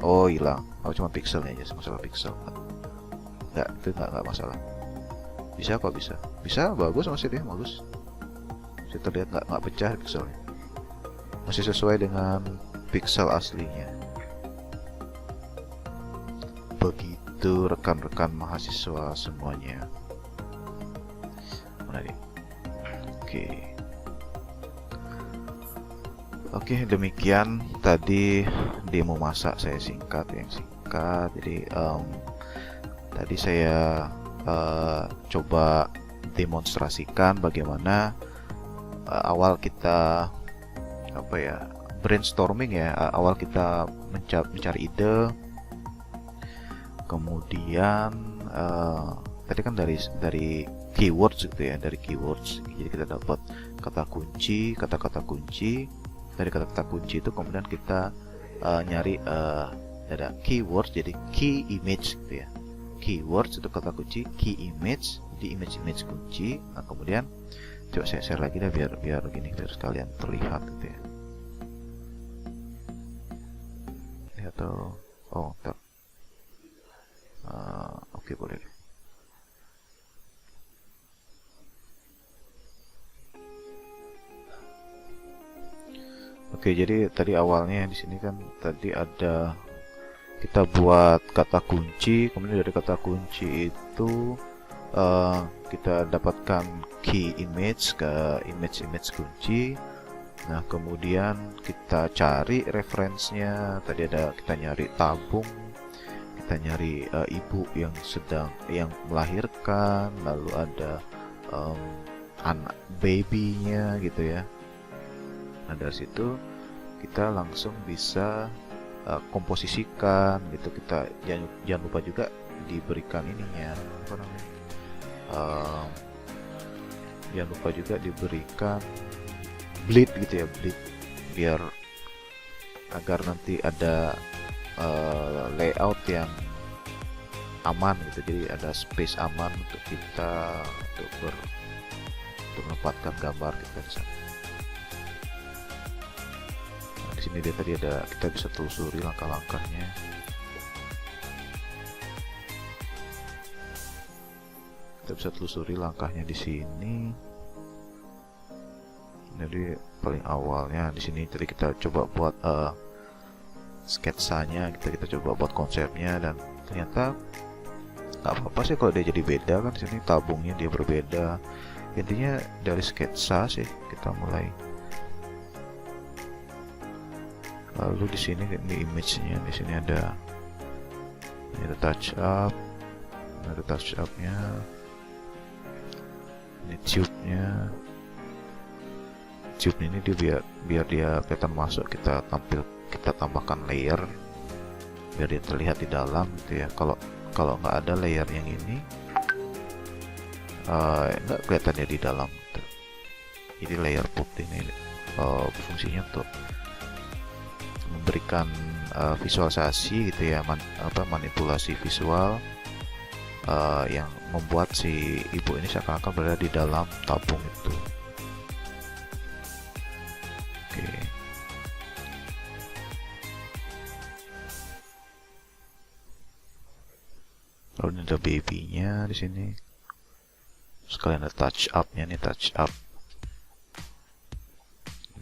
oh, hilang. Oh, cuma pixelnya aja, masalah pixel. Enggak, itu enggak masalah. Bisa kok, bisa. Bisa, bagus masih dia, bagus. Masih terlihat enggak pecah pixelnya. Masih sesuai dengan pixel aslinya. Begitu rekan-rekan mahasiswa semuanya. Mana dia? Oke, demikian tadi demo masak saya singkat. Jadi tadi saya coba demonstrasikan bagaimana awal kita brainstorming ya, awal kita mencari ide, kemudian tadi kan dari keywords gitu ya, dari keywords. Jadi kita dapat kata-kata kunci. Dari kata-kata kunci itu kemudian kita nyari ada keywords, jadi key image gitu ya. Keywords itu kata kunci, key image di image kunci. Nah, kemudian coba saya share lagi dah biar gini, biar sekalian terlihat gitu ya. Lihat tuh. Oh, ntar. Oke, boleh deh. Oke, jadi tadi awalnya di sini kan tadi ada kita buat kata kunci, kemudian dari kata kunci itu kita dapatkan key image ke image kunci. Nah, kemudian kita cari referensinya. Tadi ada kita nyari tabung, kita nyari ibu yang melahirkan, lalu ada anak babynya gitu ya. Nah, dari situ kita langsung bisa komposisikan gitu. Kita jangan lupa juga diberikan ininya apa namanya, jangan lupa juga diberikan bleed gitu ya, bleed, biar agar nanti ada layout yang aman gitu. Jadi ada space aman untuk kita untuk menempatkan gambar kita di sana. Nah, di sini dia tadi ada, kita bisa telusuri langkah-langkahnya. Kita bisa telusuri langkahnya di sini. Jadi paling awalnya di sini tadi kita coba buat sketsanya, kita coba buat konsepnya, dan ternyata nggak apa-apa sih kalau dia jadi beda kan. Di sini tabungnya dia berbeda. Intinya dari sketsa sih kita mulai. Lalu di sini di image-nya, di sini ada touch up, ada touch up-nya, ini tube-nya. Tube ini dia biar dia kelihatan masuk, kita tambahkan layer biar dia terlihat di dalam gitu ya. Kalau nggak ada layer yang ini nggak kelihatannya di dalam gitu. Jadi layer putih ini fungsinya untuk memberikan visualisasi gitu ya, manipulasi visual yang membuat si ibu ini seakan-akan berada di dalam tabung itu. Oke. Lalu ini ada babynya di sini. Sekalian ada touch up-nya nih, touch up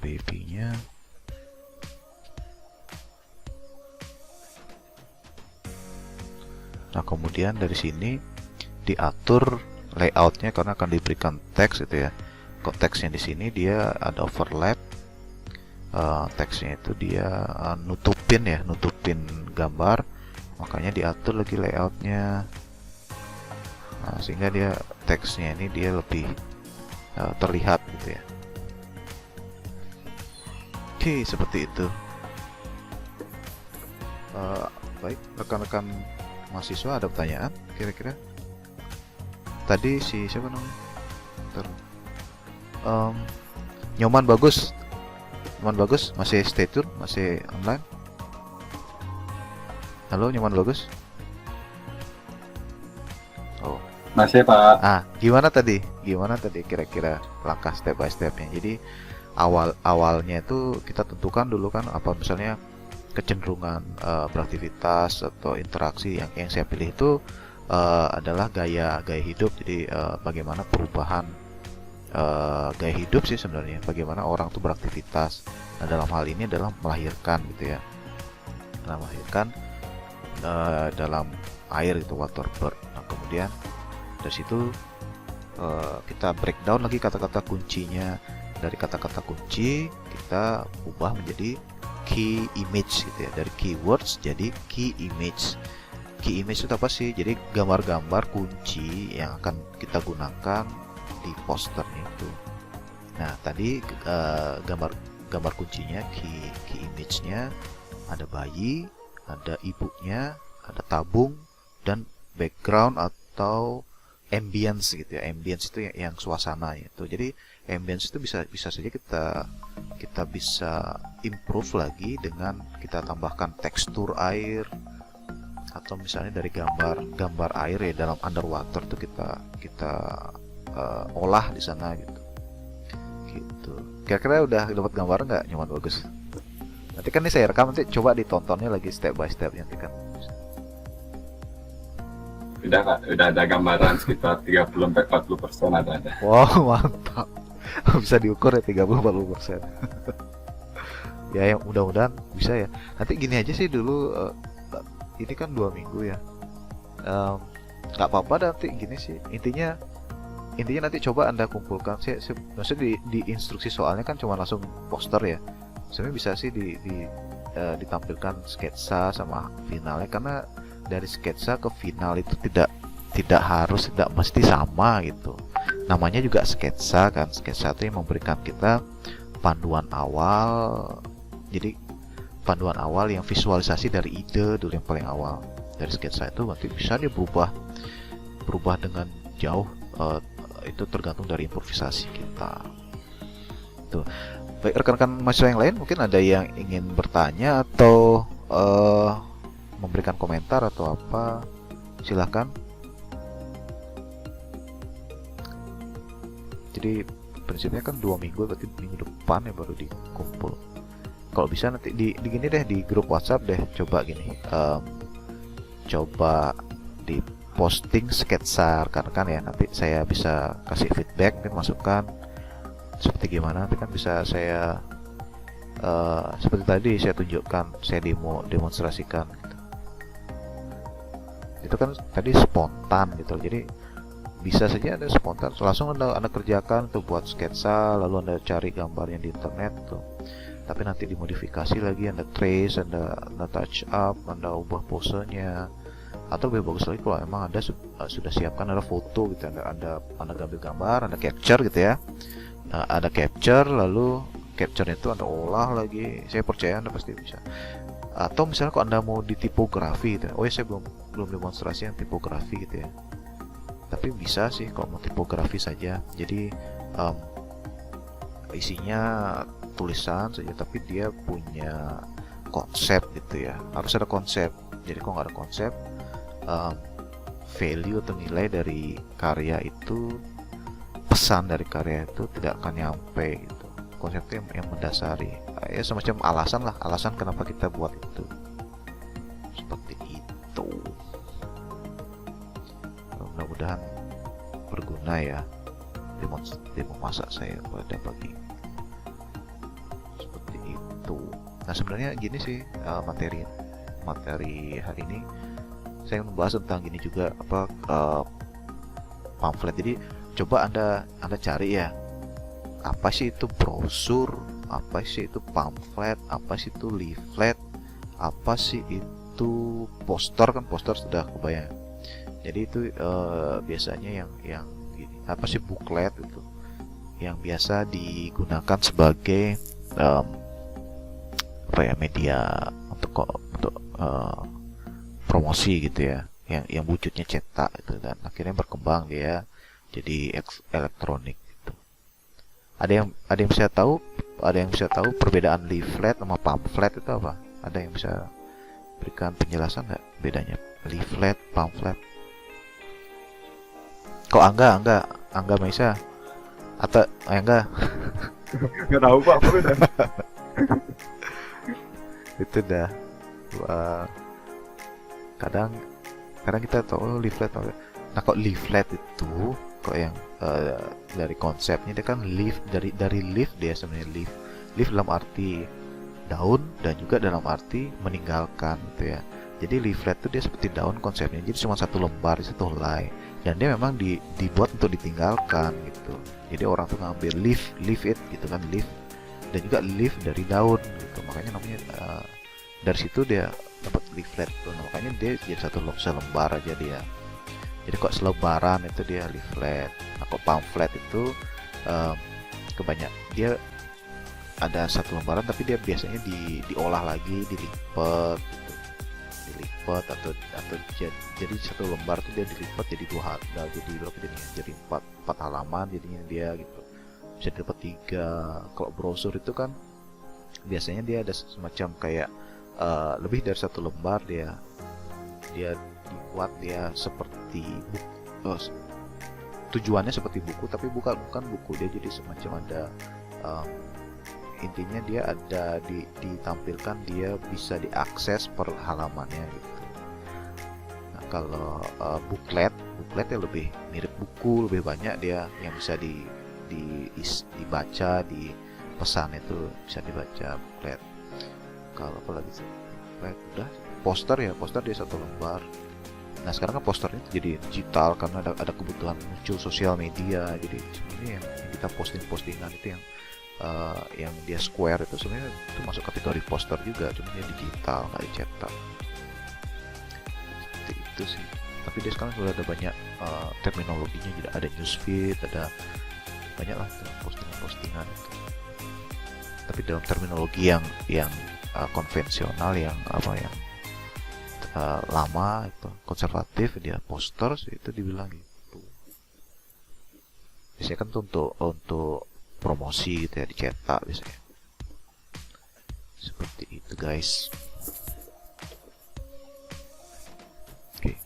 babynya. Nah, kemudian dari sini diatur layoutnya karena akan diberikan teks gitu ya. Konteksnya di sini dia ada overlap. Teksnya itu dia nutupin gambar, makanya diatur lagi layoutnya. Nah, sehingga dia teksnya ini dia lebih terlihat gitu ya. Oke, seperti itu. Baik, rekan-rekan mahasiswa ada pertanyaan kira-kira? Tadi si siapa namanya? Nyoman bagus. Nyoman bagus masih stay tune, masih online. Halo Nyoman bagus. Oh, Masih Pak. gimana tadi kira-kira langkah step by stepnya? Jadi awalnya itu kita tentukan dulu kan apa misalnya kecenderungan beraktivitas atau interaksi. Yang saya pilih itu adalah gaya hidup. Jadi bagaimana perubahan gaya hidup sih sebenarnya, bagaimana orang tuh beraktivitas. Nah, dalam hal ini adalah melahirkan gitu ya, melahirkan dalam air itu, water birth. Nah, kemudian dari situ kita breakdown lagi kata-kata kuncinya. Dari kata-kata kunci kita ubah menjadi key image gitu ya, dari keywords jadi key image. Key image itu apa sih? Jadi gambar-gambar kunci yang akan kita gunakan di posternya itu. Nah, tadi gambar kuncinya, key image-nya ada bayi, ada ibunya, ada tabung, dan background atau ambience gitu ya. Ambience itu yang suasana itu. Jadi ambience itu bisa saja kita bisa improve lagi dengan kita tambahkan tekstur air, atau misalnya dari gambar air ya dalam underwater itu kita olah di sana gitu. Kira-kira udah dapat gambar nggak Nyoman bagus? Nanti kan ini saya rekam, nanti coba ditontonnya lagi step by step nanti kan. Udah ada gambaran sekitar 30-40% ada. Wow, mantap. Bisa diukur ya 30-40%. Ya yang mudah-mudahan bisa ya. Nanti gini aja sih dulu, ini kan 2 minggu ya. Em, nggak apa-apa nanti gini sih, intinya nanti coba Anda kumpulkan maksudnya di instruksi soalnya kan cuma langsung poster ya. Sebenarnya bisa sih ditampilkan sketsa sama finalnya, karena dari sketsa ke final itu tidak mesti sama gitu. Namanya juga sketsa kan. Sketsa itu yang memberikan kita panduan awal. Jadi panduan awal yang visualisasi dari ide dulu yang paling awal. Dari sketsa itu nanti bisa dia berubah dengan jauh, itu tergantung dari improvisasi kita. Tuh. Baik, rekan-rekan mahasiswa yang lain mungkin ada yang ingin bertanya atau memberikan komentar atau apa, silahkan. Jadi prinsipnya kan 2 minggu, berarti minggu depan ya baru dikumpul. Kalau bisa nanti di gini deh, di grup WhatsApp deh, coba gini, coba di posting sketsa rekan-rekan ya, nanti saya bisa kasih feedback, mungkin masukan seperti gimana, nanti kan bisa saya seperti tadi saya tunjukkan, saya demonstrasikan gitu. Itu kan tadi spontan gitu, jadi bisa saja ada spontan langsung anda kerjakan tuh, buat sketsa lalu anda cari gambarnya di internet tuh, tapi nanti dimodifikasi lagi, anda trace, anda touch up, anda ubah posenya. Atau lebih bagus lagi kalau emang anda sudah siapkan ada foto gitu, anda gambar gambar, anda capture gitu ya. Ada capture, lalu capture itu anda olah lagi, saya percaya anda pasti bisa. Atau misalnya kalau anda mau di tipografi gitu, oh ya saya belum demonstrasi yang tipografi gitu ya, tapi bisa sih kalau mau tipografi saja. Jadi isinya tulisan saja, tapi dia punya konsep gitu ya, harus ada konsep. Jadi kalau nggak ada konsep, value atau nilai dari karya itu, pesan dari karya itu tidak akan nyampe gitu. Konsepnya yang mendasari, ya semacam alasan kenapa kita buat itu, seperti itu. Mudah-mudahan berguna ya demo masak saya pada pagi seperti itu. Nah sebenarnya gini sih, materi hari ini saya membahas tentang gini juga, pamflet. Jadi coba anda cari ya, apa sih itu brosur, apa sih itu pamflet, apa sih itu leaflet, apa sih itu poster, kan poster sudah kebayang. Jadi itu biasanya yang gini, apa sih booklet itu yang biasa digunakan sebagai media untuk promosi gitu ya, yang wujudnya cetak itu, dan akhirnya berkembang dia jadi elektronik gitu. Ada yang bisa tahu perbedaan leaflet sama pamflet itu apa? Ada yang bisa berikan penjelasan nggak bedanya leaflet, pamflet? Kok Angga Maisa atau Angga? Nggak tahu Pak, apa beda? Itu dah. Kadang kita tahu leaflet. Nah kok leaflet itu, kok yang dari konsepnya dia kan leaf, dari leaf dia sebenarnya leaf dalam arti daun dan juga dalam arti meninggalkan gitu ya. Jadi leaflet itu dia seperti daun konsepnya, jadi cuma satu lembar, satu helai, dan dia memang dibuat untuk ditinggalkan gitu. Jadi orang tuh ngambil leaf it gitu kan, leaf, dan juga leaf dari daun gitu, makanya namanya dari situ dia dapat leaflet tuh. Nah, makanya dia jadi selembar aja dia. Jadi kok selebaran itu dia leaflet. Nah, kok pamflet itu kebanyak dia ada satu lembaran, tapi dia biasanya diolah lagi, dilipat gitu. Dilipat atau jadi satu lembar itu dia dilipat jadi jadi berapa jadinya? Jadi 4 halaman jadinya dia gitu. Bisa dapat 3. Kalau brosur itu kan biasanya dia ada semacam kayak lebih dari satu lembar, dia dibuat dia seperti buku, tujuannya seperti buku, tapi bukan buku, dia jadi semacam ada intinya dia ada ditampilkan, dia bisa diakses per halamannya gitu. Nah kalau booklet ya lebih mirip buku, lebih banyak dia yang bisa dibaca, di pesan itu bisa dibaca booklet. Kalau apa lagi sih, baik udah poster ya, poster dia satu lembar. Nah sekarang kan posternya jadi digital karena ada kebutuhan muncul sosial media. Jadi sebenarnya yang kita postingan itu yang dia square itu sebenarnya itu masuk kategori poster juga, cuma dia digital nggak dicetak. Seperti itu sih. Tapi dia sekarang sudah ada banyak terminologinya, jadi ada newsfeed, ada banyak lah postingan-postingan itu. Tapi dalam terminologi yang konvensional, yang yang lama itu konservatif, dia poster itu dibilang gitu. Biasanya kan untuk promosi gitu ya, dicetak biasanya. Seperti itu guys. Oke.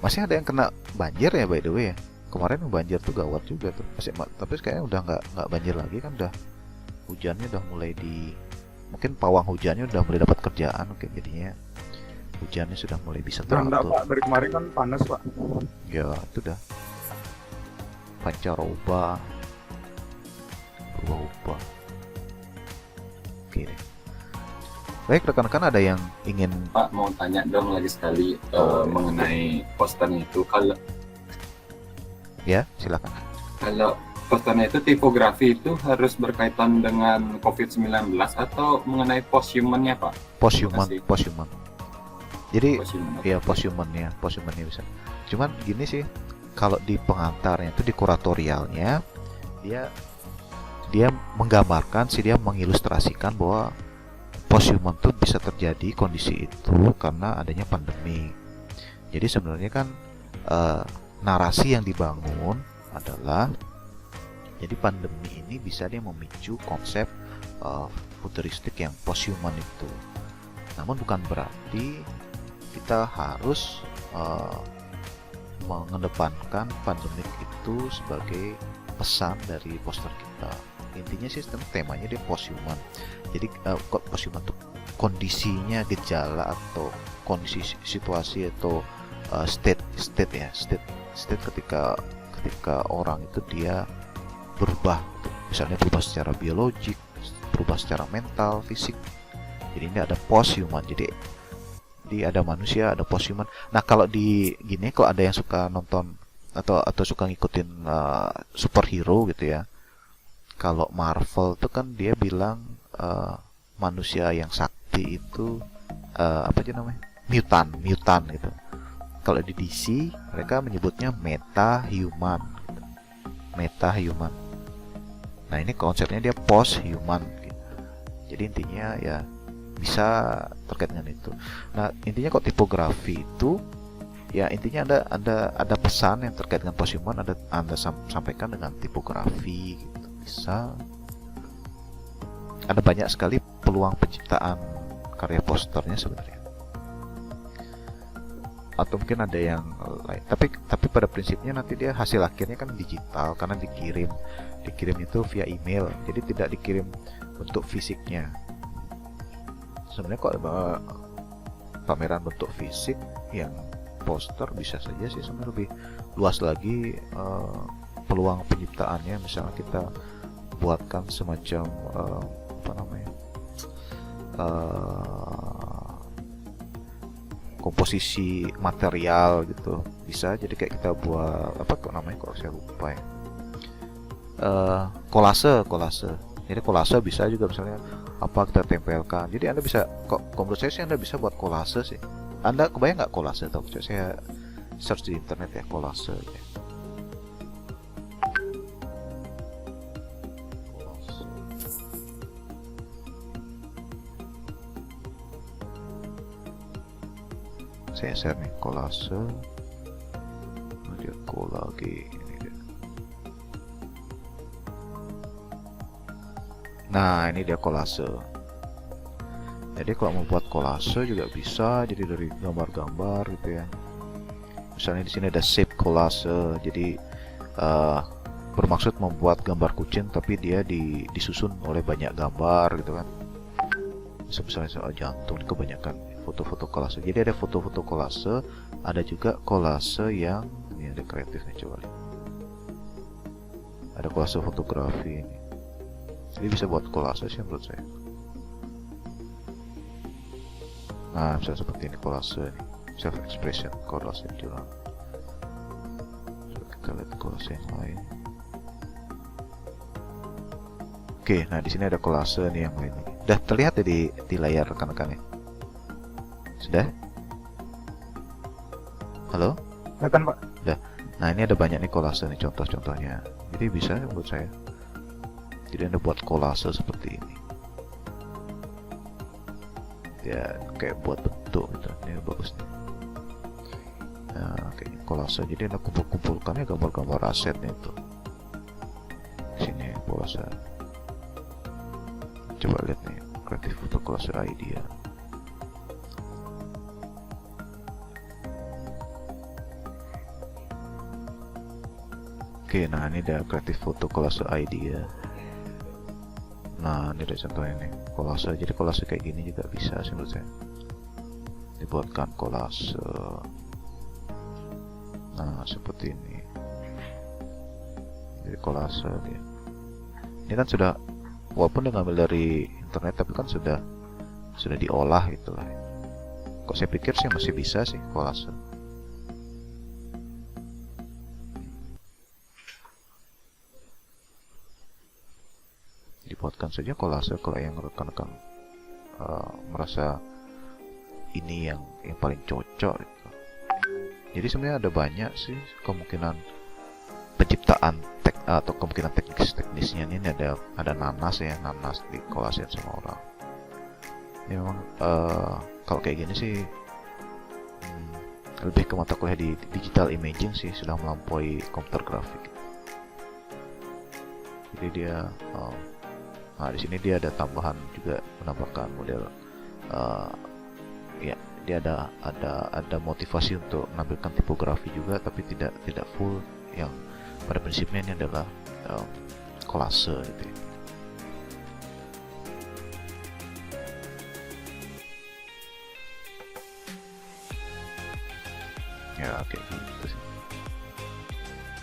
Masih ada yang kena banjir ya by the way ya. Kemarin banjir tuh gawat juga tuh. Tapi kayaknya udah nggak banjir lagi kan, udah hujannya udah mulai mungkin pawang hujannya udah mulai dapat kerjaan, oke, jadinya hujannya sudah mulai bisa Rendah teratur. Pak, dari kemarin kan panas Pak. Ya itu udah pancaroba berubah-ubah. Oke deh. Baik rekan-rekan, ada yang ingin Pak mau tanya dong lagi sekali mengenai posternya itu. ya silakan. Kalau posternya itu tipografi itu harus berkaitan dengan COVID-19 atau mengenai posthuman-nya Pak? Posthuman. Jadi Posthuman. ya posthuman-nya bisa. Cuman gini sih, kalau di pengantarnya itu, di kuratorialnya dia menggambarkan sih, dia mengilustrasikan bahwa posthuman itu bisa terjadi kondisi itu karena adanya pandemi. Jadi sebenarnya kan narasi yang dibangun adalah, jadi pandemi ini bisa dia memicu konsep futuristik yang posthuman itu. Namun bukan berarti kita harus mengedepankan pandemik itu sebagai pesan dari poster kita. Intinya sih temanya dia posthuman. Jadi posthuman itu kondisinya, gejala atau kondisi situasi atau state ketika orang itu dia berubah, misalnya berubah secara biologik, berubah secara mental, fisik. Jadi ini ada posthuman. Jadi ada manusia, ada posthuman. Nah kalau di gini, kalau ada yang suka nonton atau suka ngikutin superhero gitu ya, kalau Marvel tuh kan dia bilang manusia yang sakti itu apa aja namanya, mutan gitu. Kalau di DC mereka menyebutnya meta-human gitu. Meta-human. Nah ini konsepnya dia post-human gitu. Jadi intinya ya bisa terkait dengan itu. Nah intinya kok tipografi itu ya intinya ada pesan yang terkait dengan posthuman, Anda sampaikan dengan tipografi gitu. Bisa ada banyak sekali peluang penciptaan karya posternya sebenarnya. Atau mungkin ada yang lain, tapi pada prinsipnya nanti dia hasil akhirnya kan digital karena dikirim itu via email, jadi tidak dikirim bentuk fisiknya. Sebenarnya kok pameran bentuk fisik yang poster bisa saja sih sebenarnya lebih luas lagi peluang penciptaannya. Misalnya kita buatkan semacam apa namanya, komposisi material gitu, bisa. Jadi kayak kita buat apa kok namanya, kok saya lupa ya, kolase. Jadi kolase bisa juga, misalnya apa kita tempelkan. Jadi Anda bisa, kok menurut saya sih Anda bisa buat kolase sih. Anda kebayang nggak kolase? Atau saya search di internet ya, kolase ya. Saya share nih, kolase. Dia lagi ini dia. Nah ini dia kolase. Jadi kalau mau buat kolase juga bisa, jadi dari gambar-gambar gitu ya. Misalnya di sini ada shape collage, jadi bermaksud membuat gambar kucing tapi dia disusun oleh banyak gambar gitu kan. Misalnya soal jantung, kebanyakan foto-foto kolase. Jadi ada foto-foto kolase, ada juga kolase yang ini, ada kreatif nih, coba lihat. Ada kolase fotografi ini. Jadi bisa buat kolase sih menurut saya. Nah, bisa seperti ini kolase nih, self expression kolase juga. Kita lihat kolase yang lain. Oke, nah di sini ada kolase nih yang lain. Udah terlihat ya di layar rekan-rekan ya? Sudah? Halo? Kelihatan Pak. Nah ini ada banyak nih kolase nih contoh-contohnya. Jadi bisa menurut saya. Jadi Anda buat kolase seperti ini. Ya kayak buat bentuk gitu. Ini bagus nih. Nah kayak kolase. Jadi Anda kumpul-kumpulkannya gambar-gambar asetnya itu. Sini kolase. Coba lihat nih, Creative Photo Collage Idea. Oke, nah ini ada Creative Photo Collage Idea. Nah, ini ada contohnya nih, kolase. Jadi kolase kayak gini juga bisa sih menurut saya. Dibuatkan kolase. Nah, seperti ini. Jadi kolase dia. Ini kan sudah, walaupun dia ngambil dari internet, tapi kan sudah diolah itulah. Kok saya pikir sih masih bisa sih kolase. Dibuatkan saja kolase kalau yang rekan-rekan merasa ini yang paling cocok gitu. Jadi sebenarnya ada banyak sih kemungkinan penciptaan atau kemungkinan teknisnya. Ini ada nanas ya, nanas di kolasin sama orang. Ini memang kalau kayak gini sih lebih ke mata kuliah di digital imaging sih, sudah melampaui komputer grafik. Jadi dia nah di sini dia ada tambahan juga, menambahkan model ya dia ada motivasi untuk menampilkan tipografi juga, tapi tidak full. Yang pada prinsipnya ini adalah kolase gitu ya. Ya kayak gitu sih,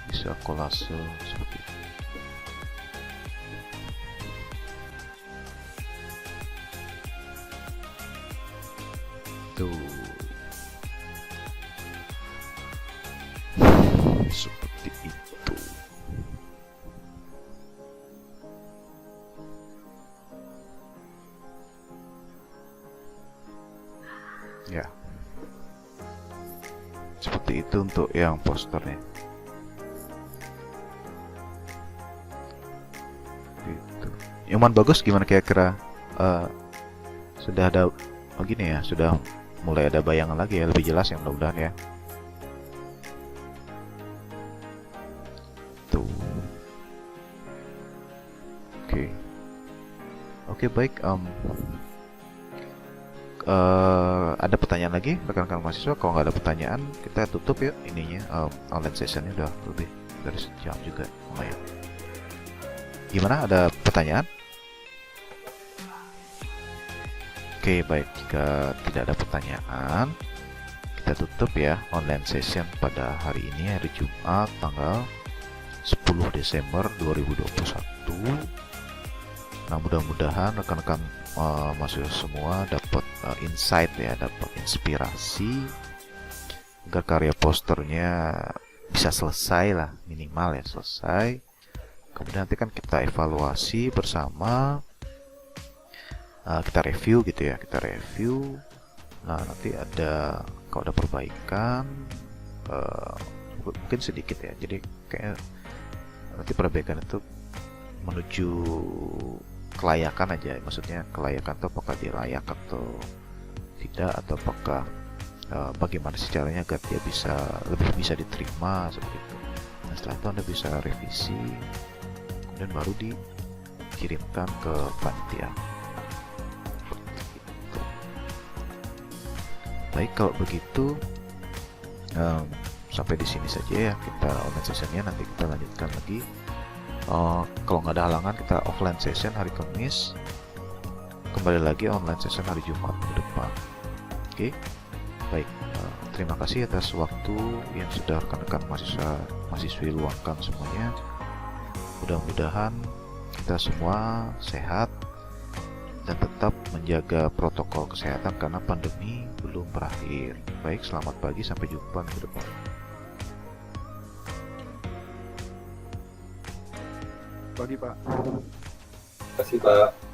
bisa kolase seperti itu. Tuh seperti itu. Ya, seperti itu untuk yang posternya. Gitu. Nyoman bagus gimana kira-kira? Sudah ada gini ya, sudah mulai ada bayangan lagi ya, lebih jelas ya mudah-mudahan ya. Tuh. Oke, baik. Ada pertanyaan lagi rekan-rekan mahasiswa? Kalau nggak ada pertanyaan, kita tutup ya ininya, online sessionnya udah lebih dari sejam juga lumayan. Gimana, ada pertanyaan? Oke, baik. Jika tidak ada pertanyaan, kita tutup ya online session pada hari ini, hari Jumat tanggal 10 Desember 2021. Nah, mudah-mudahan rekan-rekan mahasiswa semua dapat insight ya, dapat inspirasi agar karya posternya bisa selesai lah, minimal ya selesai. Kemudian nanti kan kita evaluasi bersama, kita review gitu ya, Nah nanti kalau ada perbaikan mungkin sedikit ya, jadi kayak nanti perbaikan itu menuju kelayakan aja, maksudnya kelayakan itu apakah dia layak atau tidak, atau apakah bagaimana sih caranya agar dia lebih bisa diterima seperti itu. Nah setelah itu Anda bisa revisi, kemudian baru dikirimkan ke panitia. Baik, kalau begitu sampai di sini saja ya kita online sessionnya. Nanti kita lanjutkan lagi. Kalau nggak ada halangan, kita offline session hari Kamis, kembali lagi online session hari Jumat ke depan. Oke, baik. Terima kasih atas waktu yang sudah rekan-rekan mahasiswi luangkan semuanya. Mudah-mudahan kita semua sehat dan tetap menjaga protokol kesehatan karena pandemi belum berakhir. Baik, selamat pagi, sampai jumpa minggu depan. Pagi Pak. Terima kasih Pak.